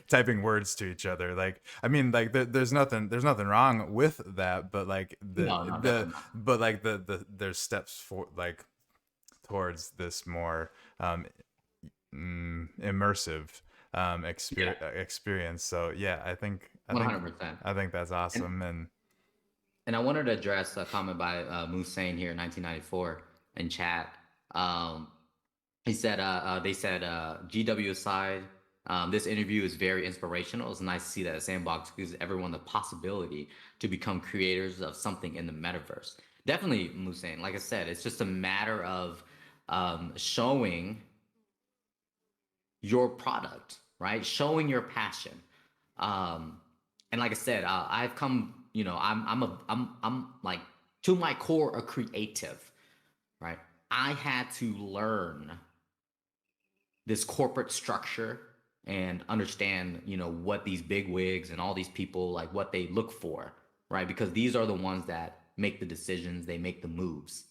A: typing words to each other. Like, I mean, like there's nothing wrong with that, but like
B: no, definitely not.
A: there's steps for like towards this more immersive
B: Yeah,
A: experience. So yeah, I think
B: 100%.
A: I think that's
B: And
A: awesome. And
B: and I wanted to address a comment by Musain here in 1994 in chat. Um, he said, they said, GW aside, this interview is very inspirational. It's nice to see that Sandbox gives everyone the possibility to become creators of something in the metaverse. Definitely, Musain. Like I said, it's just a matter of showing your product, right? Showing your passion. Um, and like I said, I've come, I'm like to my core a creative, right? I had to learn this corporate structure and understand, what these big wigs and all these people like what they look for, right? Because these are the ones that make the decisions, they make the moves.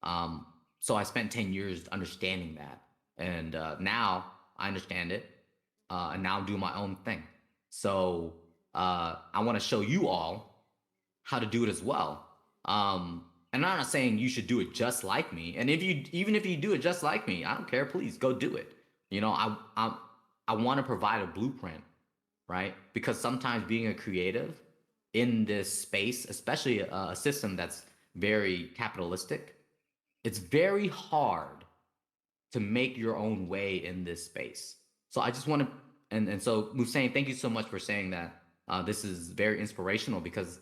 B: Um, so I spent 10 years understanding that, and now I understand it, and now do my own thing. So I want to show you all how to do it as well. And I'm not saying you should do it just like me. And even if you do it just like me, I don't care. Please go do it. I want to provide a blueprint, right? Because sometimes being a creative in this space, especially a system that's very capitalistic, it's very hard to make your own way in this space. So I just want to, and so Musain, thank you so much for saying that. This is very inspirational because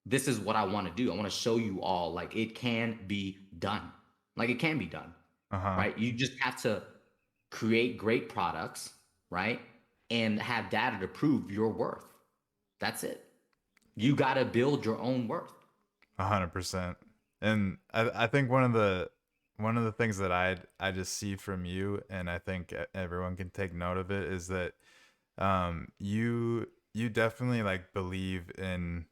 B: this is what I want to do. I want to show you all like it can be done. Like it can be done,
A: uh-huh.
B: right? You just have to create great products, right? And have data to prove your worth. That's it. You got to build your own worth.
A: 100%. And I think one of the things that I just see from you, and I think everyone can take note of it, is that you definitely like believe in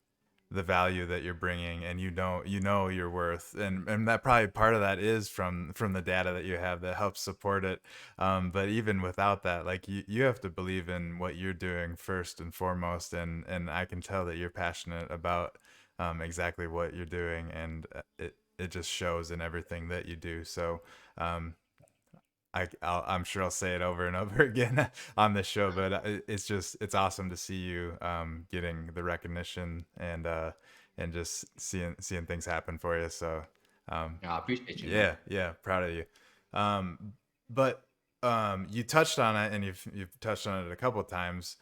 A: the value that you're bringing, and you know your worth, and that probably part of that is from the data that you have that helps support it. But even without that, like you have to believe in what you're doing first and foremost, and I can tell that you're passionate about exactly what you're doing, and it just shows in everything that you do. So um, I'm sure I'll say it over and over again on this show, but it's awesome to see you getting the recognition, and just seeing things happen for you. So
B: I appreciate you, man.
A: yeah, proud of you. Um, but you touched on it, and you've touched on it a couple of times.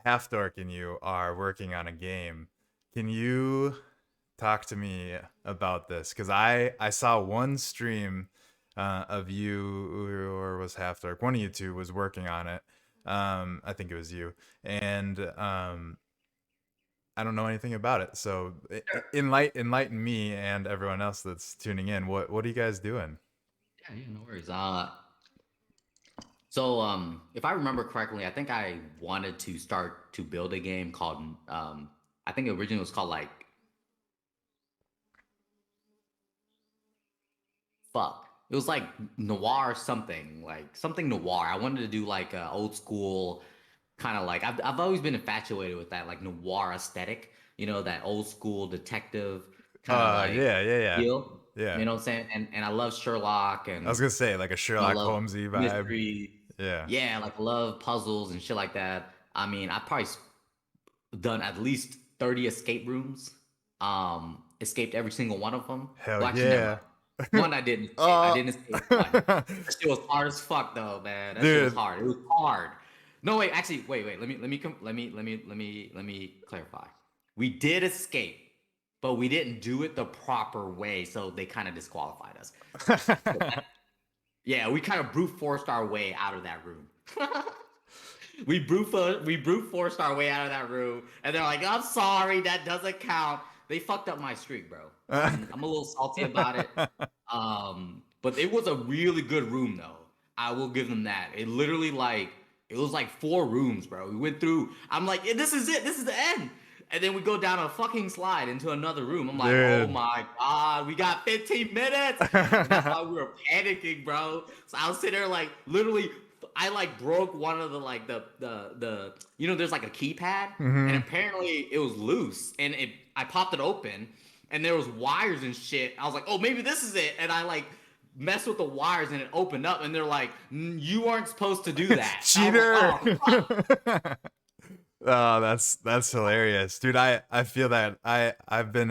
A: Half Dork and you are working on a game. Can you talk to me about this? Because I saw one stream of you, or was Half Dark, one of you two was working on it. I think it was you, and I don't know anything about it. So enlighten me and everyone else that's tuning in. What are you guys doing?
B: Yeah, yeah, no worries. If I remember correctly, I think I wanted to start to build a game called I think originally it was called like fuck. It was like noir something, like something noir. I wanted to do like a old school kind of like I've always been infatuated with that like noir aesthetic, you know, that old school detective kind of like
A: Yeah, yeah, yeah,
B: feel.
A: yeah.
B: You know what I'm saying? And I love Sherlock
A: I was
B: and
A: gonna say like a
B: I
A: Sherlock
B: love
A: Holmesy vibe.
B: mystery.
A: Yeah.
B: Yeah, like I love puzzles and shit like that. I mean, I probably done at least 30 escape rooms. Escaped every single one of them.
A: Hell
B: Well, actually, never mind.
A: yeah.
B: One I didn't escape. I
A: uh,
B: didn't escape one. That shit was hard as fuck though, man. That shit was
A: dude.
B: hard. It was hard. No, wait, actually, wait. Let me clarify. We did escape, but we didn't do it the proper way, so they kind of disqualified us. Yeah, we kind of brute forced our way out of that room. We brute forced our way out of that room, and they're like, "I'm sorry, that doesn't count." They fucked up my streak, bro. I'm a little salty about it. But it was a really good room, though. I will give them that. It was like 4 rooms, bro. We went through. I'm like, "Yeah, this is it. This is the end." And then we go down a fucking slide into another room. I'm like, oh
A: Dude.
B: my God, we got 15 minutes. And that's why we were panicking, bro. So I was sitting there like literally I like broke one of the like the you know there's like a keypad and
A: Mhm.
B: apparently it was loose and it I popped it open and there was wires and shit. I was like, "Oh, maybe this is it." And I like messed with the wires and it opened up and they're like, "You aren't supposed to do that." And I was
A: Cheater.
B: like, "Oh, fuck."
A: Oh, that's hilarious, dude. I feel that I've done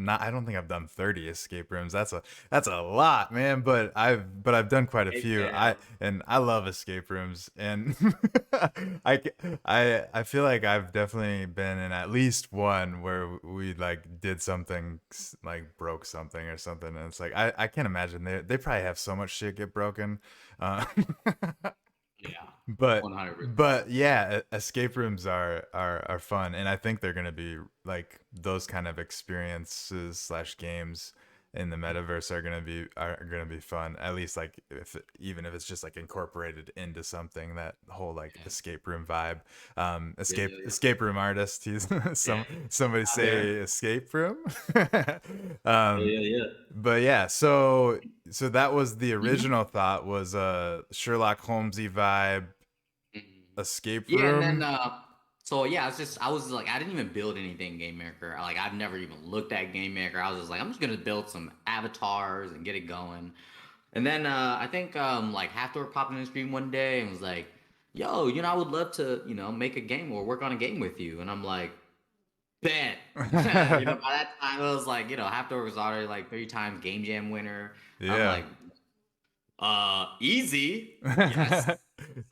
A: not I don't think I've done 30 escape rooms. That's a lot, man. But I've done quite a few.
B: Yeah.
A: I love escape rooms, and I feel like I've definitely been in at least one where we like did something like broke something or something, and it's like I can't imagine they probably have so much shit get broken. Uh,
B: Yeah.
A: but
B: 100%.
A: but yeah, escape rooms are fun, and I think they're gonna be like those kind of experiences slash games in the metaverse are gonna be fun. At least like if even if it's just like incorporated into something, that whole like
B: Yeah.
A: escape room vibe.
B: Yeah,
A: Escape
B: yeah, yeah.
A: escape room artist. He's
B: Yeah.
A: somebody
B: Out there.
A: say escape room.
B: Yeah,
A: um,
B: yeah, yeah.
A: but yeah, so that was the
B: Mhm.
A: original thought was a Sherlock Holmesy vibe
B: Mhm.
A: escape
B: Yeah, and then
A: room.
B: so yeah, I was like I didn't even build anything Game Maker. Like I've never even looked at Game Maker. I was just like I'm just gonna build some avatars and get it going. And then I think like Halfdor popped in the stream one day and was like, "Yo, you know, I would love to, you know, make a game or work on a game with you." And I'm like, "Bet." You know, by that time it was like, you know, Halfdor was already like 3 times Game Jam winner. I'm
A: Yeah.
B: like, easy. Yes. So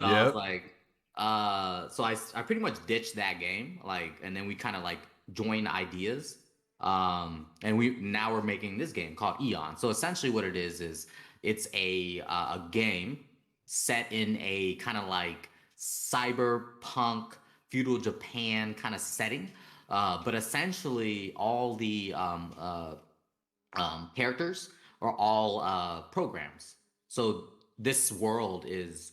B: I was
A: Yep.
B: like, I pretty much ditched that game, like, and then we kind of like joined ideas. And now we're making this game called Eon. So essentially what it is it's a game set in a kind of like cyberpunk feudal Japan kind of setting. But essentially all the characters are all programs. So this world is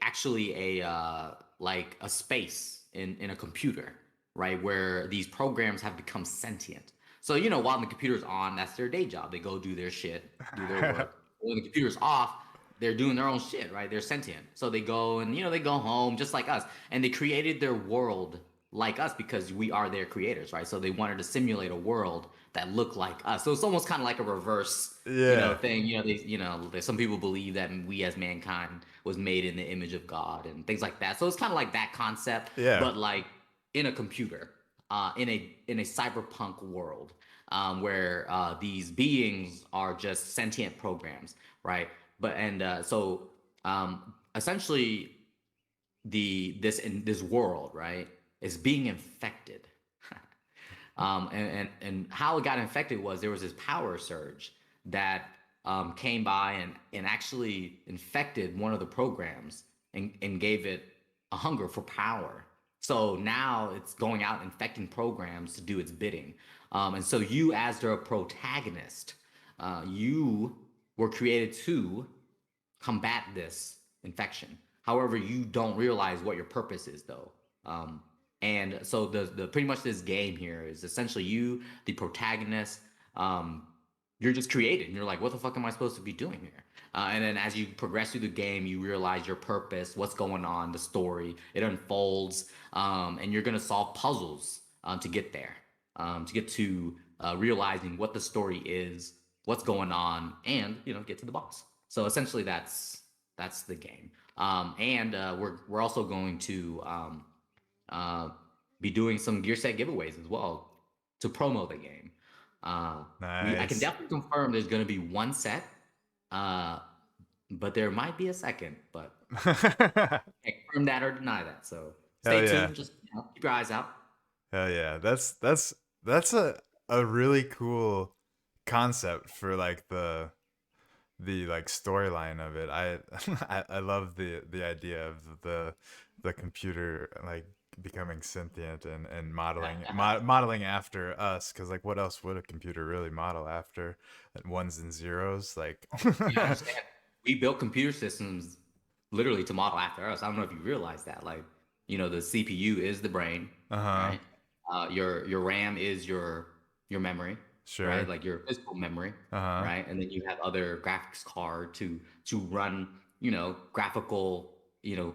B: actually a like a space in a computer, right? Where these programs have become sentient. So you know, while the computer's on, that's their day job. They go do their shit, do their work. When the computer's off, they're doing their own shit, right? They're sentient. So they go and you know they go home just like us, and they created their world like us because we are their creators, right? So they wanted to simulate a world that look like us. So it's almost kind of like a reverse, you know,
A: Yeah.
B: thing. There's some people believe that we as mankind was made in the image of God and things like that. So it's kind of like that concept,
A: Yeah.
B: but like in a computer, in a cyberpunk world, where these beings are just sentient programs, right? But and so essentially in this world, right, is being infected. And how it got infected was there was this power surge that came by and actually infected one of the programs and gave it a hunger for power. So now it's going out infecting programs to do its bidding. And so you, as their protagonist, you were created to combat this infection. However, you don't realize what your purpose is, though. And so the pretty much this game here is essentially you, the protagonist. You're just created, and you're like, what the fuck am I supposed to be doing here? And then as you progress through the game, you realize your purpose, what's going on, the story. It unfolds, and you're gonna solve puzzles to get there, to get to realizing what the story is, what's going on, and get to the boss. So essentially, that's the game. And we're also going to uh, be doing some gear set giveaways as well to promo the game. I can
A: Nice.
B: definitely confirm there's going to be one set, uh, but there might be a second, but can't confirm that or deny that. So
A: Hell
B: stay
A: yeah.
B: tuned. Just keep your eyes out.
A: Hell yeah. That's a really cool concept for like the like storyline of it. I love the idea of the computer like becoming sentient and modeling after us, because like what else would a computer really model after? Ones and zeros, like
B: You understand? We built computer systems literally to model after us. I don't know if you realize that. Like, the CPU is the brain,
A: uh-huh.
B: right? Your RAM is your memory, right?
A: Sure.
B: Like your physical memory,
A: Uh-huh.
B: right? And then you have other graphics card to run, graphical,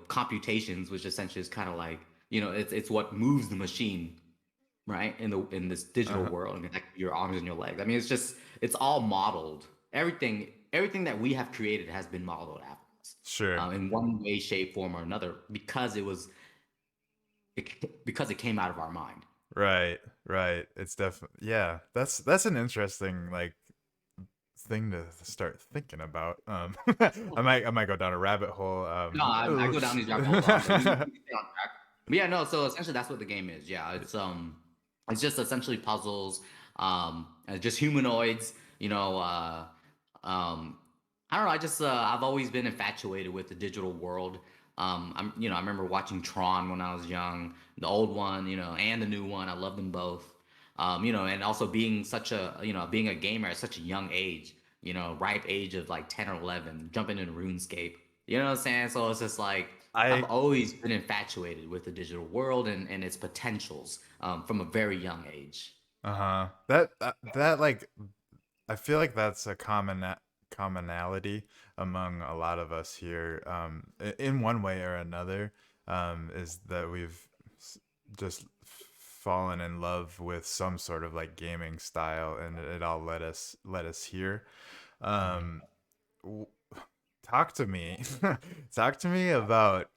B: computations, which essentially is kind of like, it's what moves the machine, right? In this digital
A: Uh-huh.
B: world, and like your arms and your legs. I mean, it's all modeled. Everything that we have created has been modeled after us,
A: Sure.
B: in one way, shape, form, or another, because it came out of our mind.
A: Right. Right. It's definitely, yeah. That's an interesting like thing to start thinking about. I might go down a rabbit hole.
B: No, I go down these rabbit holes often. We can stay on track. But yeah, no. So essentially, that's what the game is. Yeah, it's just essentially puzzles, just humanoids. Um, I don't know. I've always been infatuated with the digital world. I remember watching Tron when I was young, the old one, and the new one. I love them both. And also being a gamer at such a young age, ripe age of like 10 or 11, jumping into RuneScape. You know what I'm saying? So it's just like I've
A: I
B: always been infatuated with the digital world and its potentials from a very young age.
A: uh-huh. That like I feel like that's a commonality among a lot of us here, in one way or another, is that we've just fallen in love with some sort of like gaming style, and it all led us here. Um, w- Talk to me, talk to me about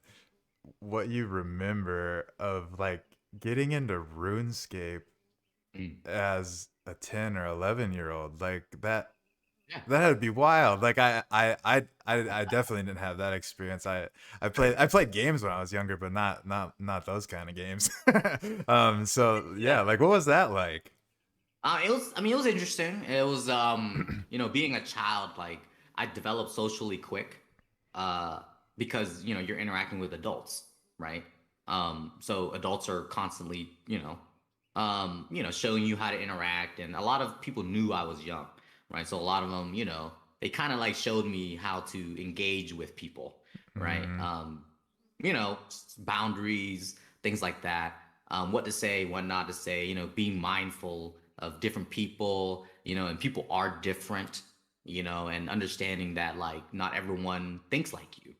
A: what you remember of like getting into RuneScape
B: Mm.
A: as a 10 or 11-year old, like
B: Yeah.
A: that'd be wild. Like I definitely didn't have that experience. I played games when I was younger, but not those kind of games. So
B: Yeah.
A: yeah, like what was that like?
B: It was interesting. It was, being a child, like I developed socially quick, uh, because, you're interacting with adults, right? So adults are constantly, showing you how to interact. And a lot of people knew I was young, right? So a lot of them, they kind of like showed me how to engage with people, right?
A: Mm,
B: Boundaries, things like that. What to say, what not to say, being mindful of different people, and people are different, and understanding that like not everyone thinks like you.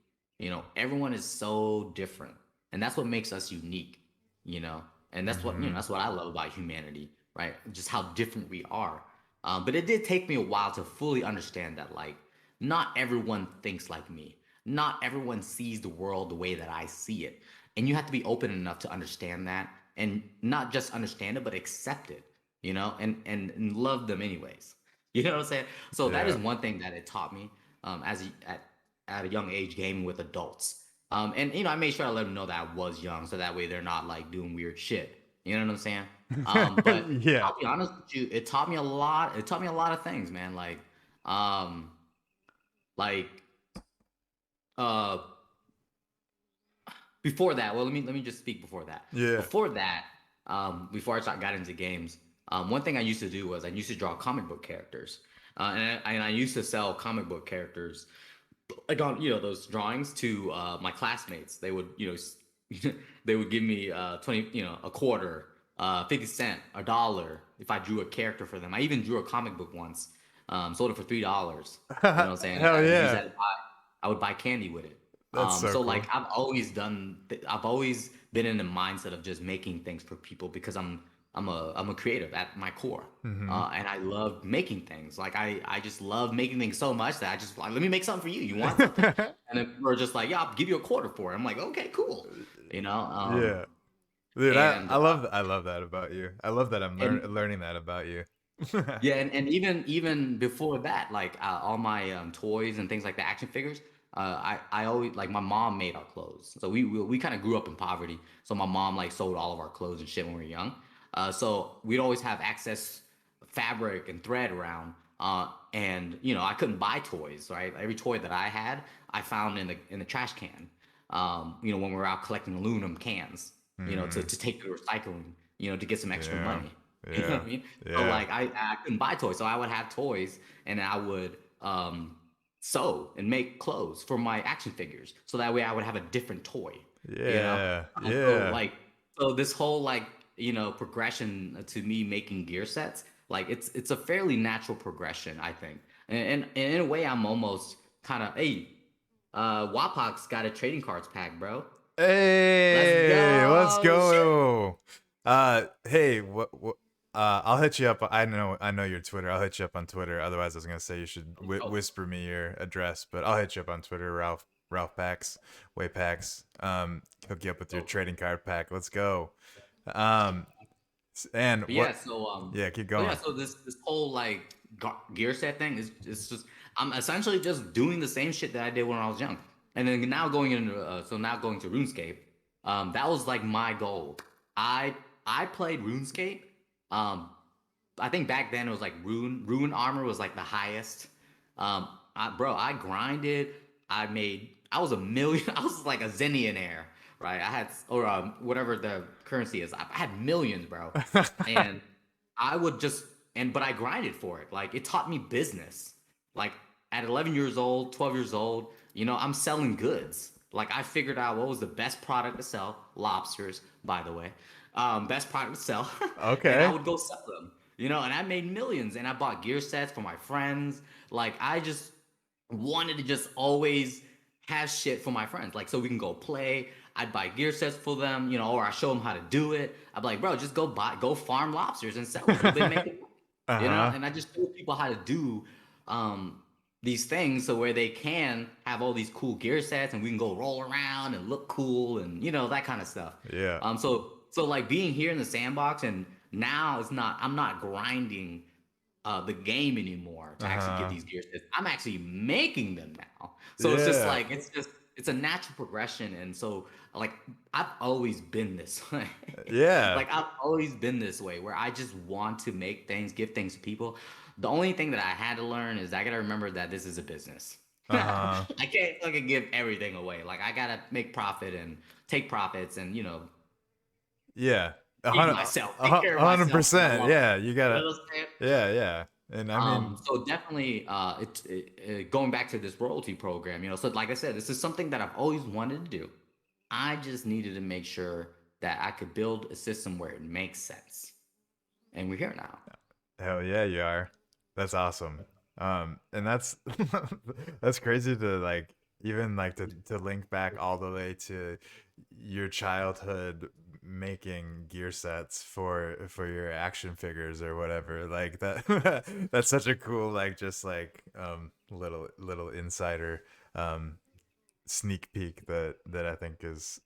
B: Everyone is so different. And that's what makes us unique, you know. And
A: mm-hmm.
B: that's what I love about humanity, right? Just how different we are. But it did take me a while to fully understand that, like, not everyone thinks like me. Not everyone sees the world the way that I see it. And you have to be open enough to understand that, and not just understand it, but accept it, and love them anyways. You know what I'm saying? So that is
A: Yeah.
B: one thing that it taught me, at a young age, gaming with adults. And I made sure I let them know that I was young, so that way they're not like doing weird shit. You know what I'm saying? But
A: Yeah.
B: I'll be honest with you, it taught me a lot. It taught me a lot of things, man. Um, like uh before that, well, let me just speak before that.
A: Yeah.
B: Before that, before got into games, one thing I used to do was I used to draw comic book characters, and I used to sell comic book characters like on those drawings to my classmates. They would they would give me 20 a quarter, 50 cent, $1 if I drew a character for them. I even drew a comic book once, sold it for $3. You know what I'm saying?
A: Hell
B: I would use
A: yeah.
B: that to buy, I would buy candy with it.
A: That's so
B: So
A: cool.
B: like I've always been in the mindset of just making things for people because I'm a creative at my core.
A: Hmm.
B: And I love making things. Like I just love making things so much that I just like, let me make something for you. You want something? And then we're just like, yeah, I'll give you a quarter for it. I'm like, okay, cool. You know,
A: Yeah. Dude,
B: and
A: I love that about you. I love that I'm
B: and
A: learning that about you.
B: yeah, and even before that, like all my toys and things like the action figures, I always like my mom made our clothes, so we kind of grew up in poverty. So my mom like sold all of our clothes and shit when we were young. So we'd always have excess fabric and thread around, and I couldn't buy toys. Right, every toy that I had, I found in the trash can. When we were out collecting aluminum cans, to
A: Hmm.
B: take to recycling, to get some extra
A: Yeah.
B: money. You know what
A: Yeah.
B: I mean? So
A: Yeah.
B: like I couldn't buy toys, so I would have toys and I would sew and make clothes for my action figures, so that way I would have a different toy. You know,
A: Yeah.
B: so
A: Yeah.
B: like this whole like progression to me making gear sets, like it's a fairly natural progression, I think, and in a way I'm almost kind of hey, Wapok's got a trading cards pack, bro. Let's
A: Hey, let's
B: go. Shit.
A: go. Hey, what I'll hit you up. I know your Twitter. I'll hit you up on Twitter. Otherwise, I was gonna say you should
B: Oh,
A: whisper me your address, but I'll hit you up on Twitter, Ralph Pax, Way Pax. Hook you up with your
B: oh.
A: trading card pack. Let's go. Um, and
B: But yeah,
A: what?
B: so
A: Yeah, keep
B: so yeah,
A: going.
B: so this whole like gear set thing is it's just I'm essentially just doing the same shit that I did when I was young, and then now going into now going to RuneScape, that was like my goal. I played RuneScape. Um, I think back then it was like rune armor was like the highest. Bro, I grinded. I was a million. I was like a zillionaire, right? I had or whatever the currency is. I had millions, bro, and I would just but I grinded for it. Like it taught me business. Like at 11 years old, 12 years old, I'm selling goods. Like I figured out what was the best product to sell. Lobsters, by the way, best product to sell, and I
A: Okay.
B: would go sell them. And I made millions, and I bought gear sets for my friends. Like I just wanted to just always have shit for my friends, like so we can go play. I'd buy gear sets for them, or I show them how to do it. I'd be like, bro, just go farm lobsters and sell them. You'll be making money,
A: Uh-huh.
B: And I just show people how to do these things so where they can have all these cool gear sets and we can go roll around and look cool and that kind of stuff.
A: Yeah.
B: So like being here in the sandbox and now I'm not grinding the game anymore to actually get
A: Uh-huh.
B: these gear sets. I'm actually making them now. So it's just
A: Yeah.
B: like it's a natural progression. And so like I've always been this way.
A: Yeah.
B: Like I've always been this way where I just want to make things, give things to people. The only thing that I had to learn is I gotta remember that this is a business.
A: Uh-huh.
B: I can't fucking give everything away. Like I gotta make profit and take profits and
A: Yeah.
B: feed myself, take care
A: A
B: of
A: hundred
B: myself because I
A: percent.
B: love it.
A: Yeah. You
B: You know
A: gotta.
B: what I'm saying?
A: Yeah. Yeah. And I mean,
B: So definitely, going back to this royalty program, so like I said, this is something that I've always wanted to do. I just needed to make sure that I could build a system where it makes sense, and we're here now.
A: hell yeah, you are. That's awesome. And that's that's crazy to like even like to link back all the way to your childhood making gear sets for your action figures or whatever. Like that that's such a cool like just like little insider um sneak peek that I think is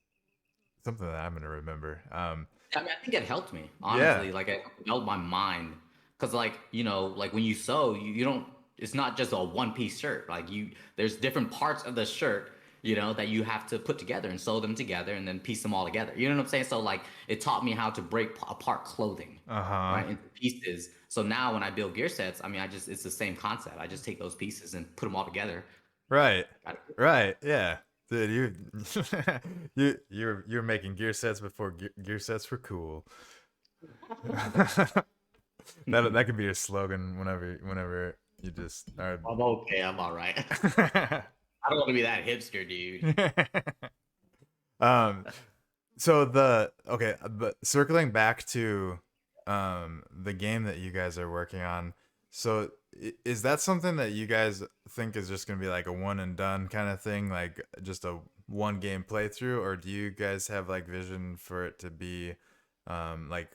A: something that I'm gonna remember.
B: I mean, I think it helped me,
A: Yeah.
B: honestly. Like it helped my mind. Cause like, like when you sew, you don't it's not just a one piece shirt. Like there's different parts of the shirt, that you have to put together and sew them together and then piece them all together. You know what I'm saying? So like it taught me how to break apart clothing,
A: Uh-huh.
B: right, into pieces. So now when I build gear sets, I mean, it's the same concept. I just take those pieces and put them all together.
A: Right.
B: Got it.
A: Right. Yeah. Dude, you're making gear sets before gear sets were cool. That could be your slogan whenever you just are.
B: I'm okay. I'm all right. I don't want to be that hipster, dude.
A: um so but circling back to the game that you guys are working on, so is that something that you guys think is just going to be like a one and done kind of thing, like just a one game playthrough, or do you guys have like vision for it to be like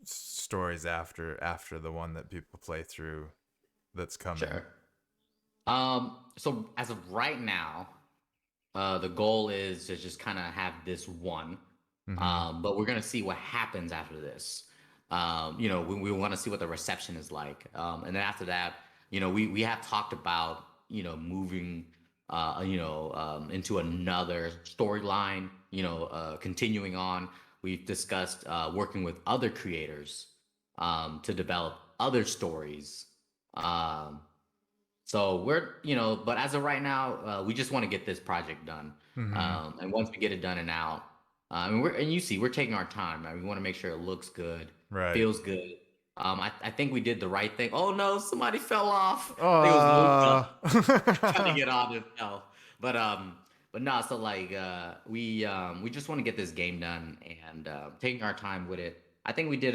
A: stories after the one that people play through that's coming?
B: Sure. So as of right now, the goal is to just kind of have this one,
A: Mm-hmm.
B: but we're gonna see what happens after this. We want to see what the reception is like, and then after that, we have talked about moving, into another storyline. Continuing on. We've discussed working with other creators to develop other stories. Um, so but as of right now, we just want to get this project done.
A: Mm-hmm.
B: And once we get it done and out, and you see, we're taking our time. Right? We want to make sure it looks good,
A: Right.
B: feels good. I think we did the right thing. Oh no, somebody fell off. I think it was Luca
A: Oh.
B: trying to get on himself. But no, so like we just want to get this game done and taking our time with it. I think we did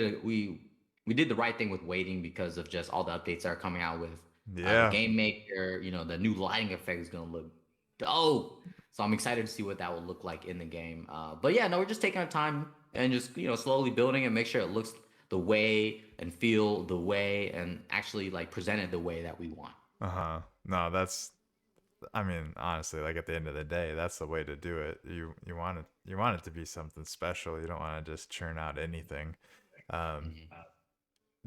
B: the right thing with waiting because of just all the updates that are coming out with the
A: Yeah.
B: game maker. The new lighting effect is gonna look dope. So I'm excited to see what that will look like in the game. But yeah, no, we're just taking our time and just slowly building and make sure it looks the way and feel the way and actually like presented the way that we want.
A: Uh-huh. No, I mean, honestly, like at the end of the day, that's the way to do it. You want it to be something special. You don't want to just churn out anything. Um,
B: Mhm.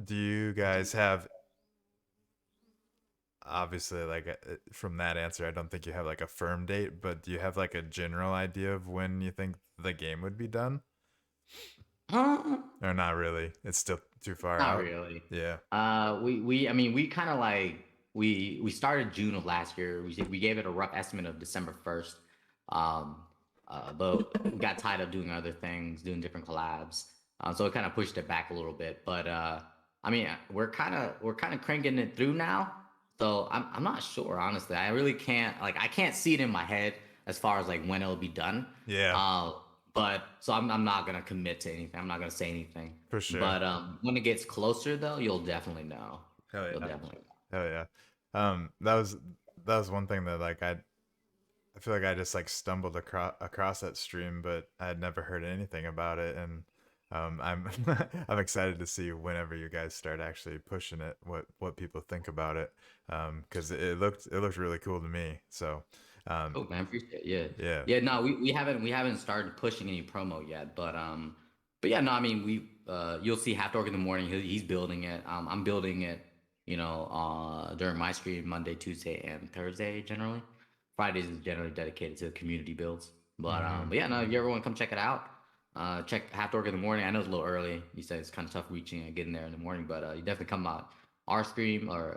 A: do you guys have, obviously, like from that answer, I don't think you have like a firm date, but do you have like a general idea of when you think the game would be done?
B: Uh,
A: Or not really? It's still too far
B: Not
A: out.
B: really.
A: Yeah.
B: I mean, we kind of like we started June of last year. We gave it a rough estimate of December 1st. Um, but we got tied up doing other things, doing different collabs. So it kind of pushed it back a little bit. But I mean, we're kind of cranking it through now. So I'm not sure, honestly. I can't see it in my head as far as like when it'll be done.
A: Yeah,
B: Uh, but so I'm not gonna commit to anything. I'm not gonna say anything.
A: for sure.
B: But when it gets closer, though, you'll definitely know.
A: Hell
B: You'll
A: yeah.
B: definitely know.
A: Hell yeah. That was one thing that like I feel like I just like stumbled across that stream, but I had never heard anything about it, and I'm I'm excited to see whenever you guys start actually pushing it, what people think about it, because it looked really cool to me. So, um,
B: Oh man, appreciate it. Yeah.
A: yeah,
B: Yeah, no, we haven't started pushing any promo yet, but yeah, no, I mean you'll see Half Dork in the morning. He's building it. I'm building it. During my stream Monday, Tuesday, and Thursday generally. Fridays is generally dedicated to community builds.
A: hmm
B: But yeah, no, if you ever want to come check it out, check Half Dork in the morning. I know it's a little early. You said it's kind of tough reaching and getting there in the morning, but you definitely come out our stream or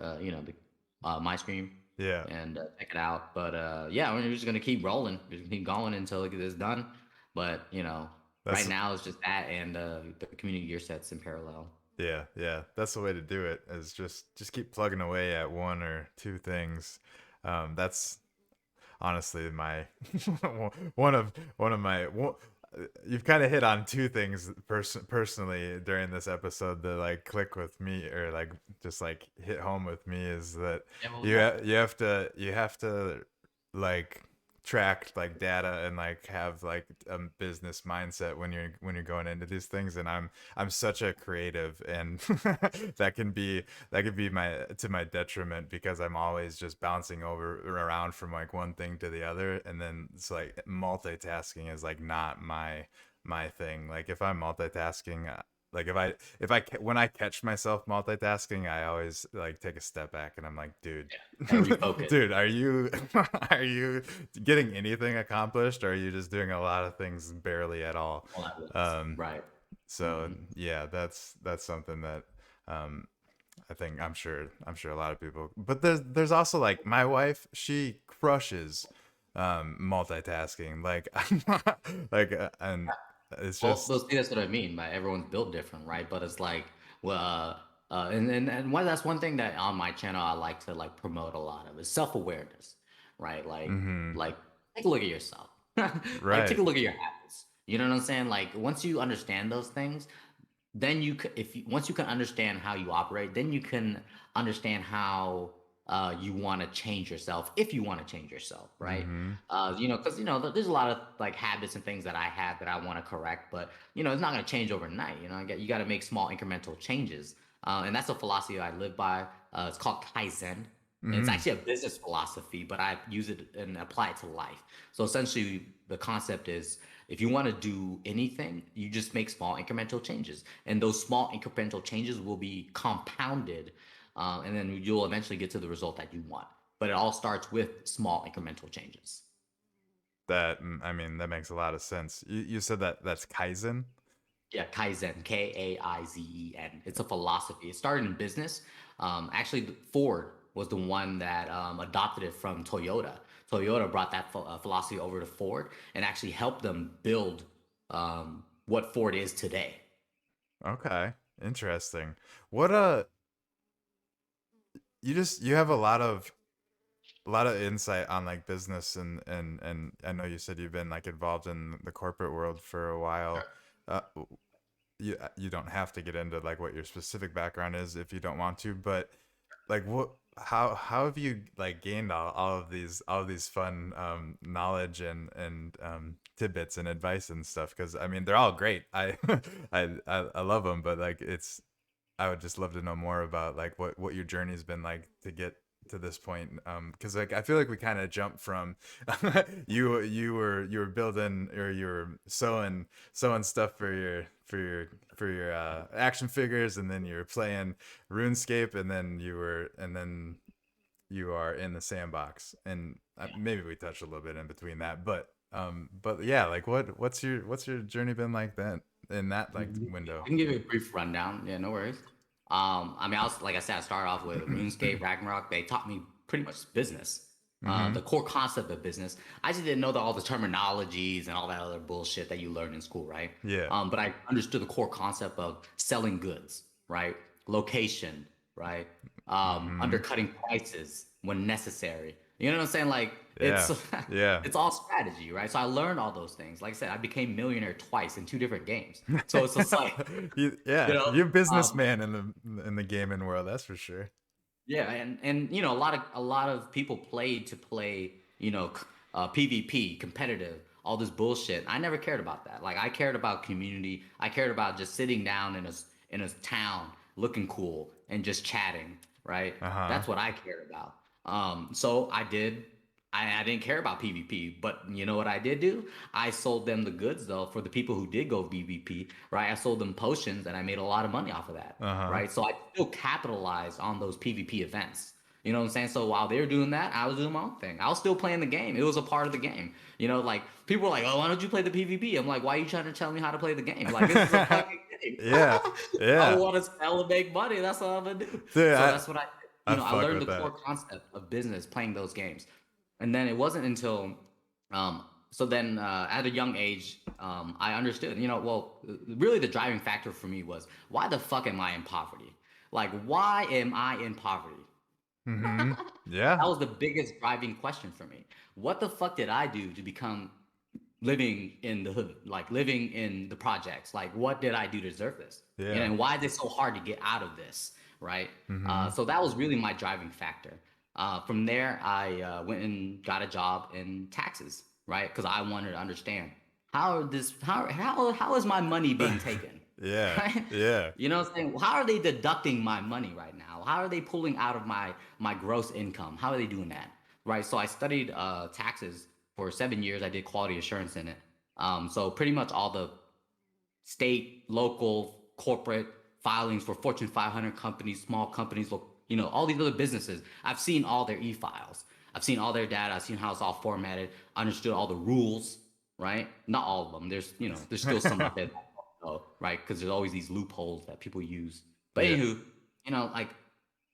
B: my stream
A: yeah.
B: and check it out. But yeah, we're just gonna keep rolling. We're just gonna keep going until it gets done. But right
A: That's
B: now it's just that and the community gear sets in parallel.
A: yeah. That's the way to do it. Is just keep plugging away at one or two things. That's honestly my one of my you've kind of hit on two things personally during this episode that like click with me, or like just like hit home with me, is that
B: Yeah, what was
A: you
B: that?
A: you have to like track like data and like have like a business mindset when you're going into these things, and I'm such a creative, and that could be my detriment, because I'm always just bouncing over around from like one thing to the other, and then it's like multitasking is like not my thing. Like if I'm multitasking, like when I catch myself multitasking, I always like take a step back and I'm like, dude,
B: Gotta refocus
A: dude, are you are you getting anything accomplished, or are you just doing a lot of things barely at all?
B: all at once.
A: Um,
B: Right.
A: so yeah, that's something that um I think I'm sure a lot of people. But there's also like my wife, she crushes multitasking. Like, and it's
B: Well,
A: just.
B: those see, that's what I mean. By everyone's built different, right? But it's like, well, and that's one thing that on my channel I like to like promote a lot of is self awareness, right?
A: Mm-hmm.
B: Like take a look at yourself, like take
A: Right.
B: a look at your habits. You know what I'm saying? Like once you understand those things, then if you once you can understand how you operate, then you can understand how you want to change yourself if you want to change yourself, right?
A: Mm-hmm.
B: Because there's a lot of like habits and things that I have that I want to correct, but it's not going to change overnight. You got to make small incremental changes, and that's a philosophy I live by. It's called Kaizen. And it's
A: Mm-hmm.
B: actually a business philosophy, but I use it and apply it to life. So essentially, the concept is if you want to do anything, you just make small incremental changes. And those small incremental changes will be compounded. And then you'll eventually get to the result that you want. But it all starts with small incremental changes.
A: I mean, that makes a lot of sense. You said that's Kaizen.
B: Yeah, Kaizen, Kaizen. It's a philosophy. It started in business. Actually, Ford was the one that adopted it from Toyota. Toyota brought that philosophy over to Ford and actually helped them build what Ford is today.
A: Okay, interesting. What you have a lot of insight on like business and I know you said you've been like involved in the corporate world for a while. Uh, you don't have to get into like what your specific background is if you don't want to, but like what how have you like gained all of these fun knowledge and tidbits and advice and stuff? Because I mean they're all great. I love them, but like it's I would just love to know more about like what your journey's been like to get to this point. Because like I feel like we kind of jumped from you were building or you were sewing stuff for your action figures, and then you were playing RuneScape, and then you are in the sandbox, and maybe we touched a little bit in between that, but yeah, like what's your journey been like then in that like
B: I
A: window?
B: can give you a brief rundown. Yeah, no worries. I mean, like I said, I started off with RuneScape, Ragnarok. They taught me pretty much business,
A: Mm-hmm.
B: the core concept of business. I just didn't know all the terminologies and all that other bullshit that you learn in school, right?
A: Yeah.
B: But I understood the core concept of selling goods, right? Location, right?
A: Mm-hmm.
B: Undercutting prices when necessary. You know what I'm saying? Like it's
A: Yeah. Yeah.
B: it's all strategy, right? So I learned all those things. Like I said, I became millionaire twice in two different games. So it's just like, you
A: Yeah,
B: know,
A: you're a
B: um,
A: businessman in the gaming world, that's for sure.
B: yeah, and a lot of people played to play, PvP, competitive, all this bullshit. I never cared about that. Like I cared about community. I cared about just sitting down in a town, looking cool and just chatting, right?
A: Uh-huh.
B: That's what I cared about. So I did. I didn't care about PvP, but you know what I did do? I sold them the goods though for the people who did go PvP, right? I sold them potions and I made a lot of money off of that,
A: Uh-huh.
B: right? So I still capitalized on those PvP events. You know what I'm saying? So while they were doing that, I was doing my own thing. I was still playing the game. It was a part of the game. Like people were like, "Oh, why don't you play the PvP?" I'm like, "Why are you trying to tell me how to play the game? Like this is a fucking game.
A: Yeah.
B: I
A: Yeah.
B: want to sell and make money. That's what I'm gonna do."
A: Dude,
B: So that's what I did.
A: I
B: I
A: fuck
B: learned
A: with
B: the core
A: that.
B: concept of business playing those games. And then it wasn't until so then at a young age I understood, really the driving factor for me was why the fuck am I in poverty? Like why am I in poverty?
A: Mm-hmm.
B: That
A: Yeah.
B: was the biggest driving question for me. What the fuck did I do to become living in the hood, like living in the projects? Like what did I do to deserve this?
A: Yeah.
B: And why is it so hard to get out of this, right?
A: Mm-hmm.
B: So that was really my driving factor. From there I went and got a job in taxes, right? Because I wanted to understand how is my money being taken?
A: Yeah.
B: Right?
A: Yeah.
B: You know what I'm saying? How are they deducting my money right now? How are they pulling out of my gross income? How are they doing that? Right. So I studied taxes for 7 years. I did quality assurance in it. So pretty much all the state, local, corporate filings for Fortune 500 companies, small companies, all these other businesses. I've seen all their e-files. I've seen all their data. I've seen how it's all formatted. Understood all the rules, right? Not all of them. There's still some out there that I don't know, right? Because there's always these loopholes that people use. But
A: Yeah.
B: anywho, like,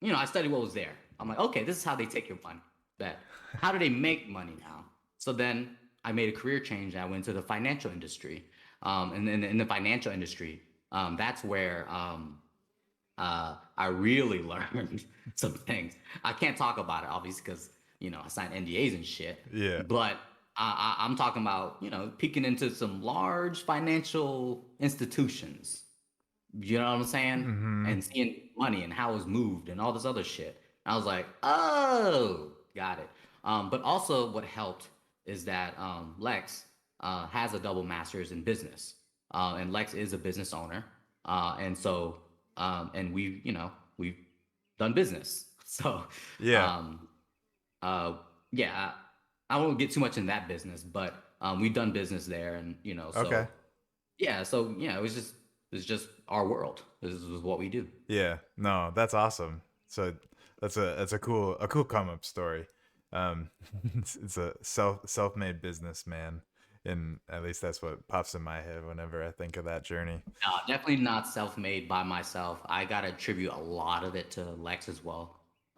B: I studied what was there. I'm like, okay, this is how they take your money. Bet. How do they make money now? So then I made a career change. I went to the financial industry. And then in the financial industry, that's where I really learned some things. I can't talk about it, obviously, because I signed NDAs and shit.
A: Yeah.
B: But I'm talking about peeking into some large financial institutions. You know what I'm saying?
A: Mm-hmm.
B: And seeing money and how it's moved and all this other shit. I was like, oh, got it. But also, what helped is that Lex has a double master's in business, and Lex is a business owner, and so and we've done business. So
A: Yeah.
B: um, uh, yeah, I won't get too much in that business, but we've done business there, and
A: Okay.
B: so yeah, so it's just our world. This is what we do.
A: Yeah. No, that's awesome. So that's a cool come up story. Um, it's a self-made businessman, and at least that's what pops in my head whenever I think of that journey.
B: No, definitely not self-made by myself. I gotta attribute a lot of it to Lex as well.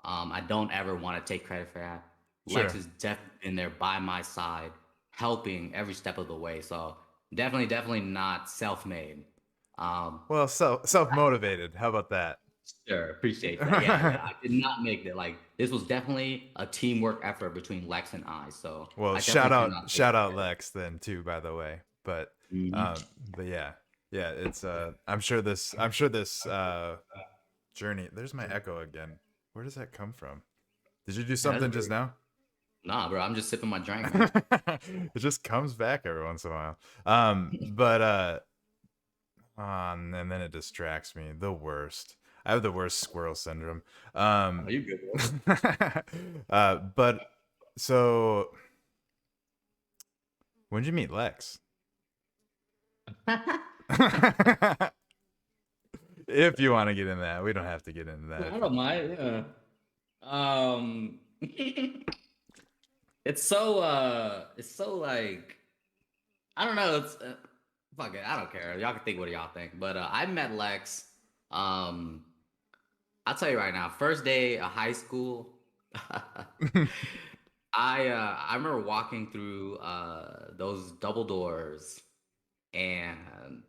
B: I don't ever want to take credit for that. Lex
A: Sure.
B: has definitely been there by my side, helping every step of the way. So definitely not self-made. Um,
A: Well, self-motivated. How about that?
B: sure, appreciate that. Yeah. I did not make that. Like this was definitely a teamwork effort between Lex and I. So
A: Well,
B: I
A: shout
B: definitely
A: out
B: cannot take
A: shout out
B: credit.
A: Lex then too, by the way. But
B: Mhm.
A: yeah. Yeah, it's I'm sure this journey. There's my echo again. Where does that come from? Did you do
B: Yeah, that's
A: something just
B: weird.
A: now?
B: Nah, bro, I'm just sipping my drink, man.
A: It just comes back every once in a while. But and then it distracts me. The worst. I have the worst squirrel syndrome.
B: Oh,
A: Um,
B: you good, bro?
A: but so when did you meet Lex? If you want to get into that, we don't have to get into that.
B: I don't mind. Yeah. Um, it's so like I don't know. It's fuck it. I don't care. Y'all can think what y'all think. But I met Lex. Um, I'll tell you right now. First day of high school. I remember walking through those double doors and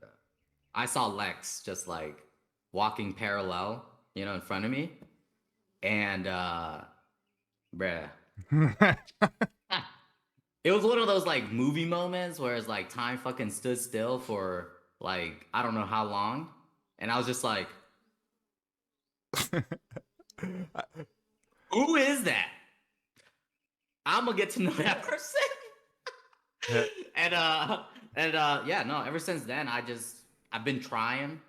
B: I saw Lex just like walking parallel, in front of me. And bruh. It was one of those like movie moments where it's like time fucking stood still for like I don't know how long. And I was just like, who is that? I'm gonna get to know that person. and yeah, no, ever since then I've been trying.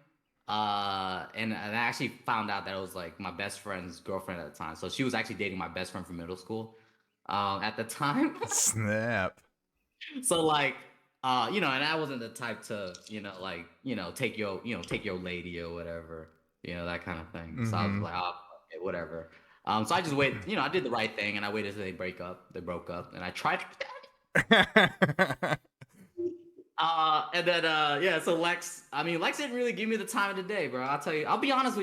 B: And I actually found out that it was like my best friend's girlfriend at the time. So she was actually dating my best friend from middle school at the time.
A: Snap.
B: So like and I wasn't the type to like take your lady or whatever, that kind of thing. So I was
A: Mm-hmm.
B: like, oh, okay, whatever. So I just wait, I did the right thing and I waited till they broke up and I tried. And then yeah, so Lex didn't really give me the time of the day, bro. I'll tell you, Lex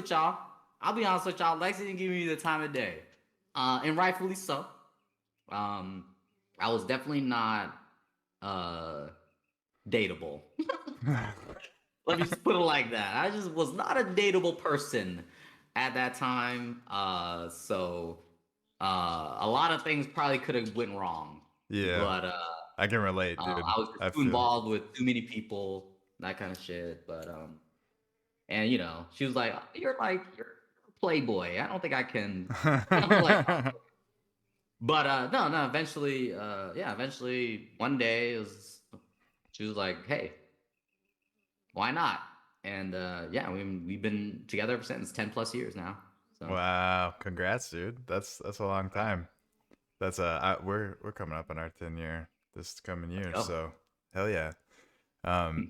B: didn't give me the time of day, and rightfully so. um I was definitely not uh dateable. Let me just put it like that. I just was not a dateable person at that time. So a lot of things probably could have went wrong.
A: Yeah,
B: But
A: I can relate, dude.
B: I was just
A: I
B: too
A: feel.
B: involved with too many people, that kind of shit. But and she was like, you're a playboy. I don't think I can. I'm like, but no, eventually, yeah, eventually one day she was like, hey, why not? And yeah, we've been together ever since 10 plus years now. So
A: Wow, congrats, dude. That's a long time. That's we're coming up on our 10 year this coming
B: let's
A: year,
B: go.
A: so hell yeah. Um,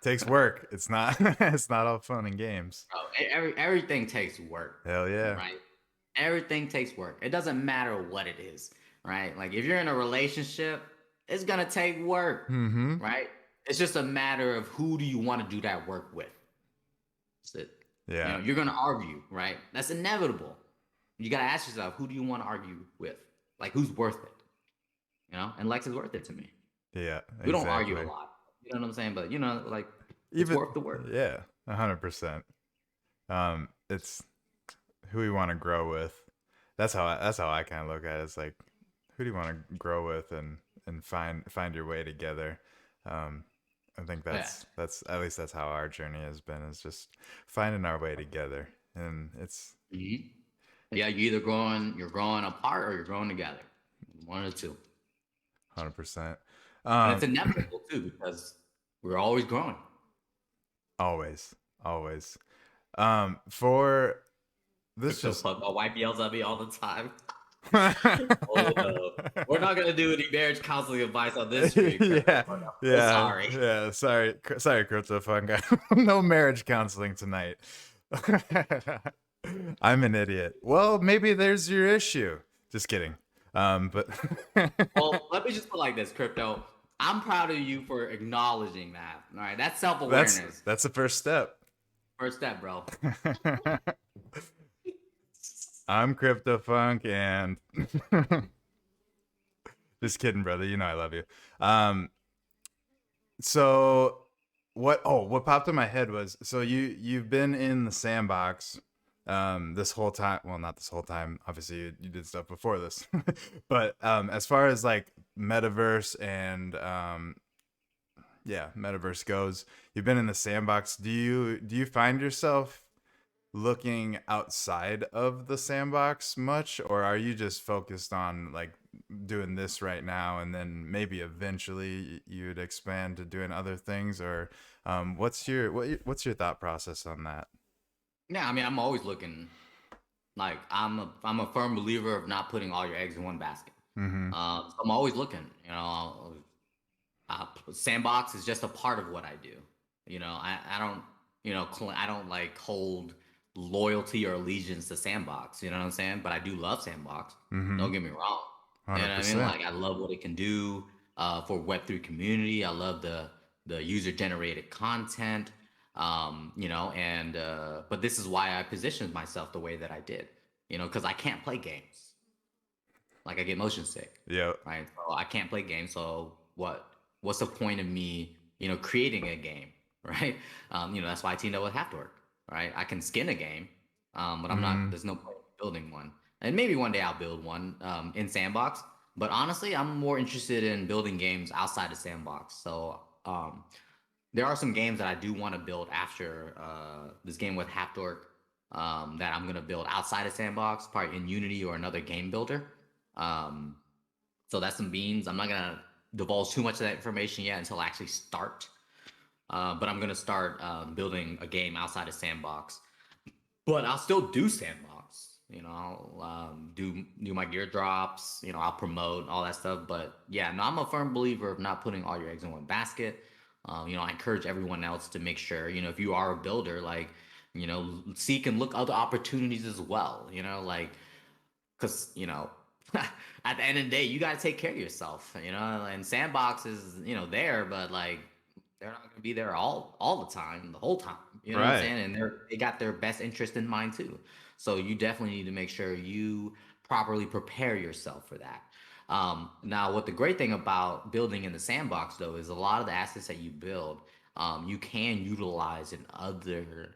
A: takes work. It's not it's not all fun and games.
B: Bro, everything takes work,
A: Hell yeah.
B: right? Everything takes work. It doesn't matter what it is, right? Like if you're in a relationship, it's gonna take work,
A: Mm-hmm.
B: right? It's just a matter of who do you want to do that work with. That's it.
A: Yeah.
B: You're gonna argue, right? That's inevitable. You gotta ask yourself, who do you want to argue with? Like who's worth it? and Lex is worth it to me.
A: Yeah,
B: We don't argue a
A: exactly.
B: lot. You know what I'm saying? But like it's
A: Even
B: worth the work.
A: yeah, 100%. It's who we want to grow with. That's how I kind of look at it. It's like, who do you want to grow with and find your way together. Um, I think
B: Yeah.
A: that's at least that's how our journey has been. Is just finding our way together, and it's
B: hmm Yeah, you're growing apart or you're growing together. One of the two.
A: 100%.
B: And it's
A: Um,
B: inevitable too because we're always growing.
A: always, always. For this
B: So
A: just
B: fuck, my wife yells at me all the time. Oh no. We're not gonna do any marriage counseling advice on this stream,
A: yeah,
B: CryptoPunk. I'm so
A: yeah,
B: sorry.
A: yeah. Sorry, Crypto Fun guy. No marriage counseling tonight. I'm an idiot. Well, maybe there's your issue. Just kidding. But
B: Well, let me just put it like this, Crypto. I'm proud of you for acknowledging that. All right, that's
A: that's
B: self-awareness.
A: that's the first step.
B: First step, bro.
A: I'm Crypto Funk, and just kidding, brother. You know I love you. Um, so what popped in my head was, so you've been in the sandbox this whole time. Well, not this whole time, obviously you did stuff before this. But as far as like metaverse and yeah, metaverse goes, you've been in the sandbox. Do you find yourself looking outside of the sandbox much, or are you just focused on like doing this right now, and then maybe eventually you'd expand to doing other things? Or what's your thought process on that?
B: Yeah, I mean, I'm always looking. Like, I'm a firm believer of not putting all your eggs in one basket.
A: Mm-hmm.
B: So I'm always looking. Sandbox is just a part of what I do. I don't, I don't like hold loyalty or allegiance to Sandbox. You know what I'm saying? But I do love Sandbox.
A: Mm-hmm.
B: Don't get me wrong. You know what I mean?
A: 100%.
B: Like I love what it can do for Web3 community. I love the user generated content. And but this is why I positioned myself the way that I did. Because I can't play games. Like I get motion sick,
A: Yeah.
B: right? So I can't play games. So what's the point of me, creating a game, right? That's why I teamed up with Halfdork, right? I can skin a game, but I'm not.
A: Mm-hmm.
B: There's no point in building one. And maybe one day I'll build one in Sandbox. But honestly, I'm more interested in building games outside of Sandbox. So there are some games that I do want to build after this game with Halfdork that I'm gonna build outside of Sandbox, probably in Unity or another game builder. Um, so that's some beans. I'm not gonna divulge too much of that information yet until I actually start. But I'm gonna start building a game outside of Sandbox. But I'll still do Sandbox. I'll do my gear drops. I'll promote all that stuff. But yeah, no, I'm a firm believer of not putting all your eggs in one basket. I encourage everyone else to make sure, if you are a builder, like, seek and look other opportunities as well. Like because at the end of the day you got to take care of yourself, and Sandbox is there, but like they're not going to be there all the time, the whole time, what I'm
A: Right.
B: saying, and they got their best interest in mind too. So you definitely need to make sure you properly prepare yourself for that. Now what the great thing about building in the Sandbox though is a lot of the assets that you build, you can utilize in other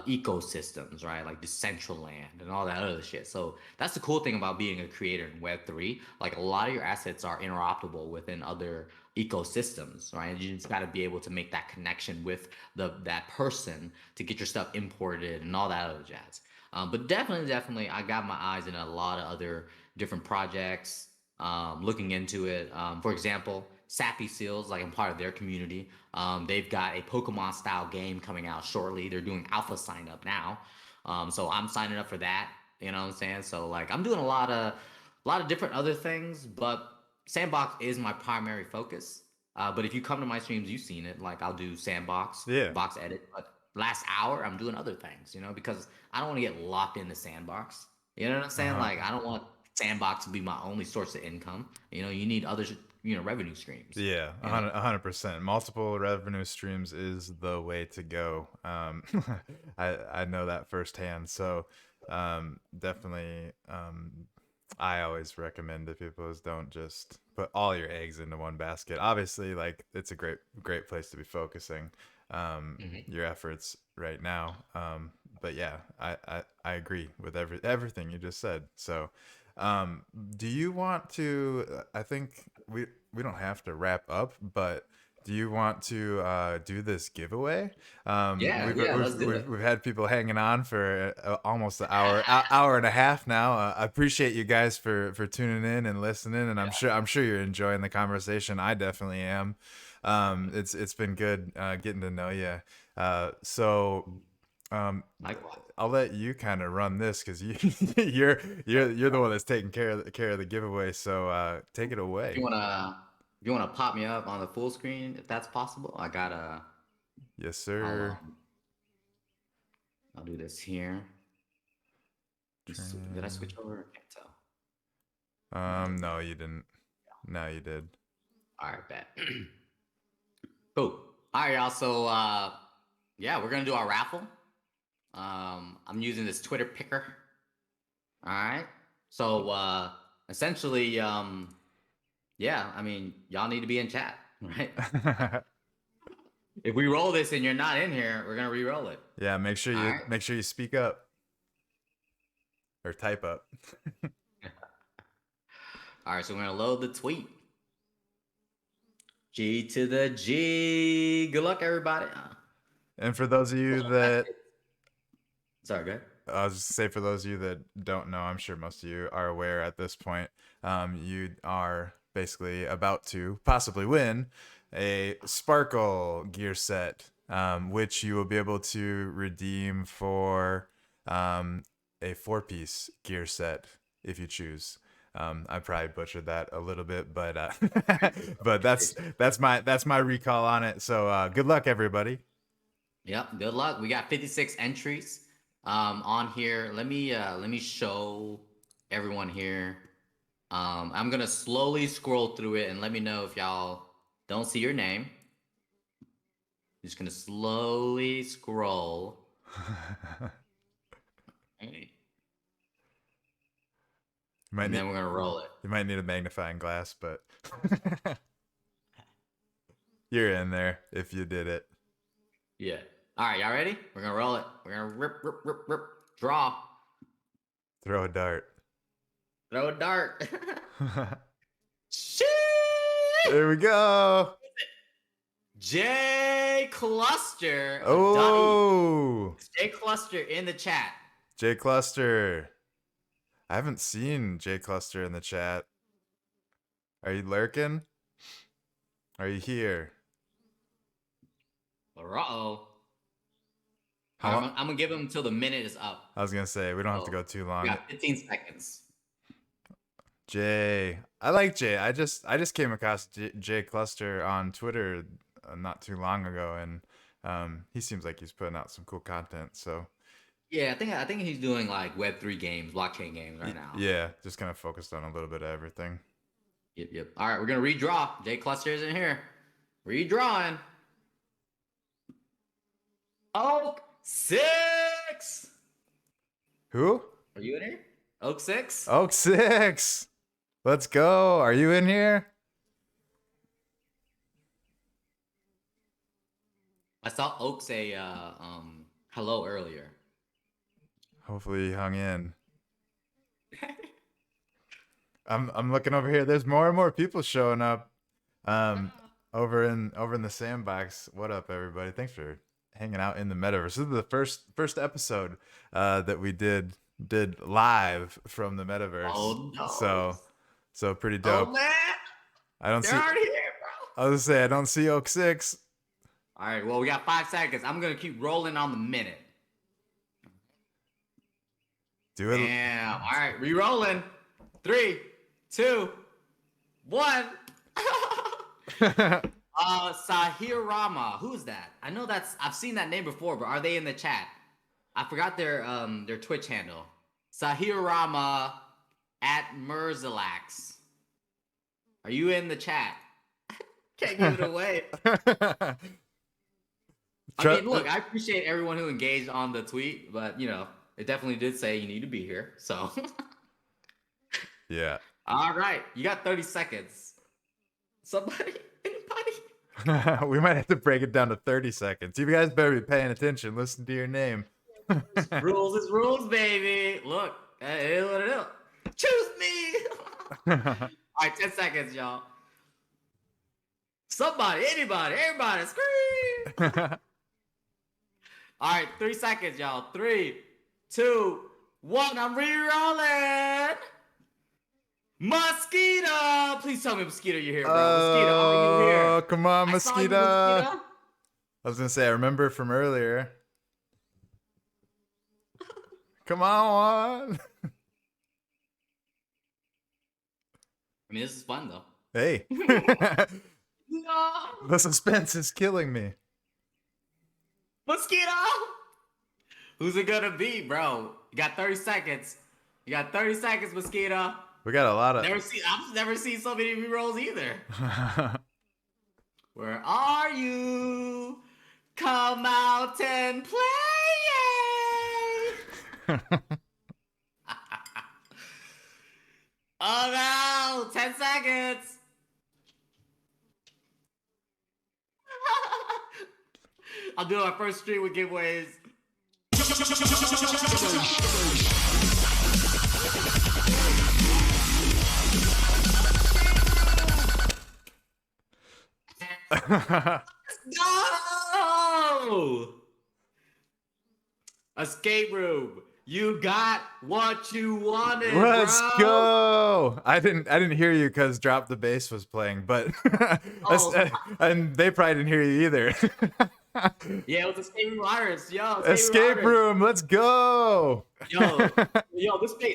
B: ecosystems, right? Like Decentraland and all that other shit. So that's the cool thing about being a creator in Web3. Like a lot of your assets are interoperable within other ecosystems, right? You just got to be able to make that connection with that person to get your stuff imported and all that other jazz. But definitely, I got my eyes in a lot of other different projects. Looking into it. For example, Sappy Seals, like I'm part of their community. They've got a Pokemon style game coming out shortly. They're doing alpha sign up now. So I'm signing up for that. You know what I'm saying? So like I'm doing a lot of different other things, but Sandbox is my primary focus. But if you come to my streams, you've seen it. Like I'll do Sandbox,
A: Yeah.
B: box edit. But last hour, I'm doing other things, because I don't want to get locked into Sandbox. You know what I'm saying?
A: Uh-huh.
B: Like I don't want Sandbox to be my only source of income. You need other, revenue streams.
A: Yeah,
B: You know,
A: 100%. Multiple revenue streams is the way to go. I know that firsthand. So definitely I always recommend to people is don't just put all your eggs into one basket. Obviously, like it's a great place to be focusing
B: Hmm.
A: your efforts right now. But yeah, I agree with everything you just said. So, um, do you want to? I think we don't have to wrap up, but do you want to do this giveaway?
B: Yeah, yeah, let's do it.
A: We've had people hanging on for almost an hour and a half now. I appreciate you guys for tuning in and listening, and I'm sure you're enjoying the conversation. I definitely am. It's been good getting to know you. So um,
B: Likewise.
A: I'll let you kind of run this because you're the one that's taking care of the giveaway. So take it
B: If
A: away.
B: you wanna, if you wanna pop me up on the full screen, if that's possible, I gotta.
A: Yes,
B: I'll
A: sir.
B: um, I'll do this here. Did I switch
A: Tran-
B: over? I can't tell. No, I did
A: No,
B: not.
A: you didn't. No, you did.
B: All right, bet. Cool. All right, y'all. So yeah, we're gonna do our raffle. I'm using this Twitter picker. All right. So essentially, yeah, I mean, y'all need to be in chat, right? If we roll this and you're not in here, we're gonna re-roll it.
A: Yeah,
B: All right.
A: make sure you speak up or type up.
B: All right, so we're gonna load the tweet. G to the G. Good luck, everybody.
A: And for those of you that
B: Sorry, good.
A: I was just say for those of you that don't know, I'm sure most of you are aware at this point. You are basically about to possibly win a Sparkle gear set, which you will be able to redeem for a 4-piece gear set if you choose. I probably butchered that a little bit, but but that's my recall on it. So good luck, everybody.
B: Yep. Good luck. We got 56 entries on here. Let me show everyone here. I'm gonna slowly scroll through it and let me know if y'all don't see your name. Just gonna slowly scroll. Hey.
A: You might
B: And
A: need
B: then we're gonna roll it.
A: you might need a magnifying glass, but you're in there if you did it.
B: Yeah. All right, y'all ready? We're gonna roll it. We're gonna rip, draw,
A: Throw a dart.
B: throw a dart. Shit!
A: There we go.
B: J Cluster of Dotty.
A: Oh,
B: J Cluster in the chat.
A: J Cluster. I haven't seen J Cluster in the chat. Are you lurking? Are you here?
B: Uh-oh.
A: How long?
B: I'm gonna give him until the minute is up.
A: I was gonna say we don't have to
B: So
A: go too
B: we
A: long.
B: got 15 seconds.
A: Jay, I like Jay. I just came across J Cluster on Twitter not too long ago, and he seems like he's putting out some cool content. So
B: Yeah, I think he's doing like Web3 games, blockchain games right now.
A: yeah, just kind of focused on a little bit of everything.
B: Yep. All right, we're gonna redraw. J Cluster is in here. Redrawing. Oak 6.
A: Who?
B: Are you in here? Oak 6?
A: Oak 6. Let's go. Are you in here?
B: I saw Oak say hello earlier.
A: Hopefully he hung in. I'm looking over here. There's more and more people showing up. Um, over in the sandbox. What up, everybody? Thanks for hanging out in the metaverse. This is the first episode that we did live from the metaverse.
B: Oh no.
A: So pretty
B: Oh
A: dope.
B: man.
A: I don't
B: They're
A: see.
B: already here, bro.
A: I was gonna say I don't see Oak 6.
B: All right, well, we got 5 seconds. I'm gonna keep rolling on the minute.
A: Do it.
B: Damn. All right, re-rolling. 3, 2, 1. Sahirama. Who's that? I know I've seen that name before, but are they in the chat? I forgot their Twitch handle. Sahirama at Merzilax. Are you in the chat? Can't give it away. I mean, look, I appreciate everyone who engaged on the tweet, but you know, it definitely did say you need to be here. So
A: Yeah.
B: All right, you got 30 seconds. Somebody, anybody?
A: We might have to break it down to 30 seconds. You guys better be paying attention. Listen to your name.
B: Rules is rules, baby. Look, it is what it is. Choose me. All right, 10 seconds, y'all. Somebody, anybody, everybody, scream. All right, 3 seconds, y'all. 3, 2, 1. I'm re-rolling. Mosquito! Please tell me, Mosquito, you're here, bro. Mosquito, are you here?
A: Oh, come on,
B: I saw you,
A: Mosquito.
B: Mosquito.
A: I was gonna say, I remember from earlier. Come on.
B: I mean, this is fun, though.
A: Hey.
B: No!
A: The suspense is killing me.
B: Mosquito! Who's it gonna be, bro? You got 30 seconds. You got 30 seconds, Mosquito.
A: We got a lot of.
B: I've never seen so many re-rolls either. Where are you? Come out and play! Oh no! 10 seconds! I'm doing my first stream with giveaways. No! Escape room. You got what you wanted.
A: Let's
B: bro.
A: go. I didn't hear you because Drop the Bass was playing, but and they probably didn't hear you either.
B: Yeah, it was escape room artists. Yo,
A: Escape room. Let's go.
B: Yo,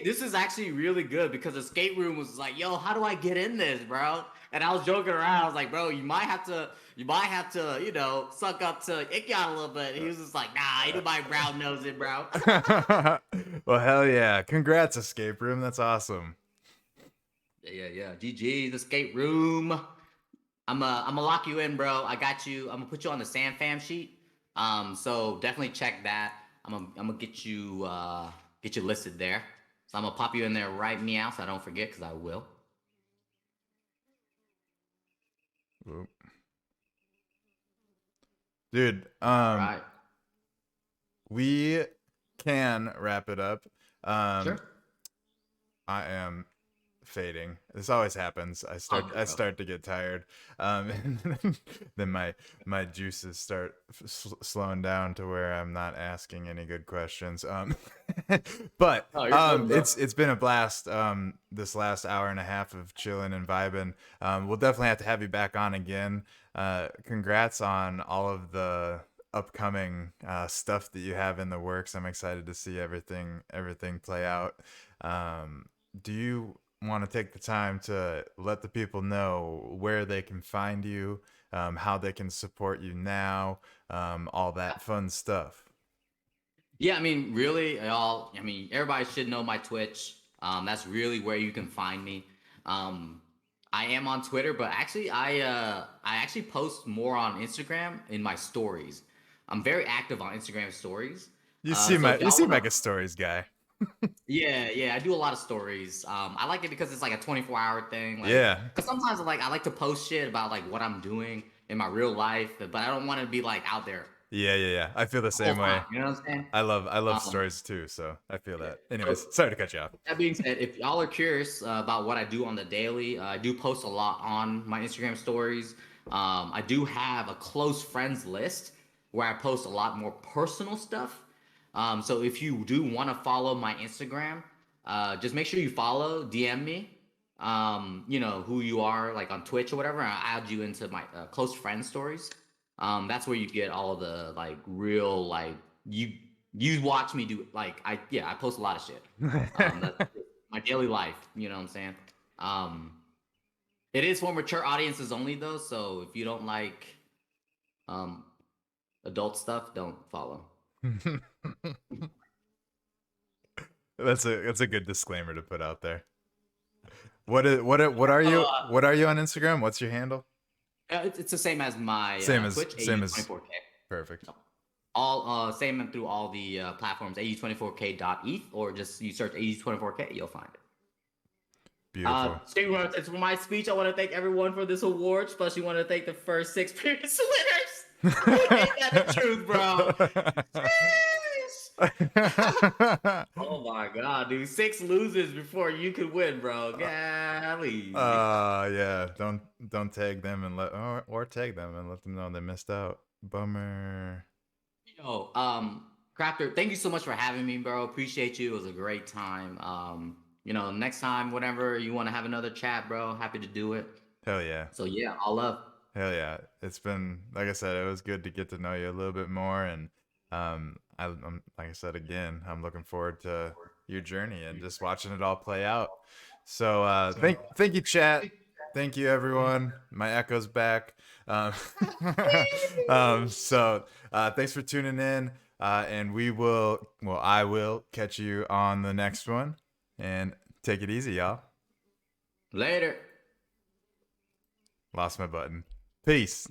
B: this is actually really good because escape room was like, yo, how do I get in this, bro? And I was joking around. I was like, bro, you might have to, you know, suck up to Ikion a little bit. He was just like, nah, ain't nobody brown nosing, bro.
A: Well, hell yeah. Congrats, Escape Room. That's awesome.
B: Yeah. GG's escape room. I'm gonna lock you in, bro. I got you. I'm gonna put you on the Sand Fam sheet. So definitely check that. I'm gonna get you listed there. So I'm gonna pop you in there right meow so I don't forget because I will.
A: Oop. Dude,
B: All right.
A: we can wrap it up.
B: Sure.
A: I am fading. This always happens. I start to get tired, and then my juices start slowing down to where I'm not asking any good questions. But it's been a blast. This last hour and a half of chilling and vibing. We'll definitely have to have you back on again. Congrats on all of the upcoming stuff that you have in the works. I'm excited to see everything play out. Do you want to take the time to let the people know where they can find you, how they can support you now, all that fun stuff?
B: Yeah, I mean, really, everybody should know my Twitch. That's really where you can find me. I am on Twitter, but actually, I actually post more on Instagram in my stories. I'm very active on Instagram stories.
A: You seem like a stories guy.
B: Yeah, I do a lot of stories. I like it because it's like a 24-hour thing. Like,
A: Yeah.
B: Because sometimes I like to post shit about like what I'm doing in my real life, but I don't want to be like out there.
A: Yeah. I feel the same way.
B: You know what I'm saying?
A: I love stories too, so I feel that. Anyways, sorry to cut you off.
B: That being said, if y'all are curious about what I do on the daily, I do post a lot on my Instagram stories. I do have a close friends list where I post a lot more personal stuff. So if you do want to follow my Instagram, just make sure you follow, DM me, you know, who you are, like on Twitch or whatever. And I'll add you into my close friends stories. That's where you get all of the like real, like you watch me do like I post a lot of shit. That's my daily life, you know what I'm saying? It is for mature audiences only though, so if you don't like adult stuff, don't follow.
A: That's a good disclaimer to put out there. What are you on Instagram? What's your handle?
B: It's the same as my Twitch.
A: Same as
B: Au24K.
A: Perfect.
B: All same through all the platforms. Au24K.eth or just you search Au24K, you'll find it.
A: Beautiful.
B: It's for my speech. I want to thank everyone for this award, especially want to thank the first 6 previous winners. Ain't that the truth, bro? Oh my god, dude. 6 losers before you could win, bro. Golly.
A: Yeah. Don't tag them and or tag them and let them know they missed out. Bummer.
B: Yo, Crafter, thank you so much for having me, bro. Appreciate you. It was a great time. Next time, whenever you want to have another chat, bro, happy to do it.
A: Hell yeah.
B: So yeah, all love.
A: Hell yeah. It's been, like I said, it was good to get to know you a little bit more. And I'm like I said again, I'm looking forward to your journey and just watching it all play out. So thank you, chat. Thank you, everyone. My echo's back. Thanks for tuning in. And I will catch you on the next one. And take it easy, y'all.
B: Later.
A: Lost my button. Peace.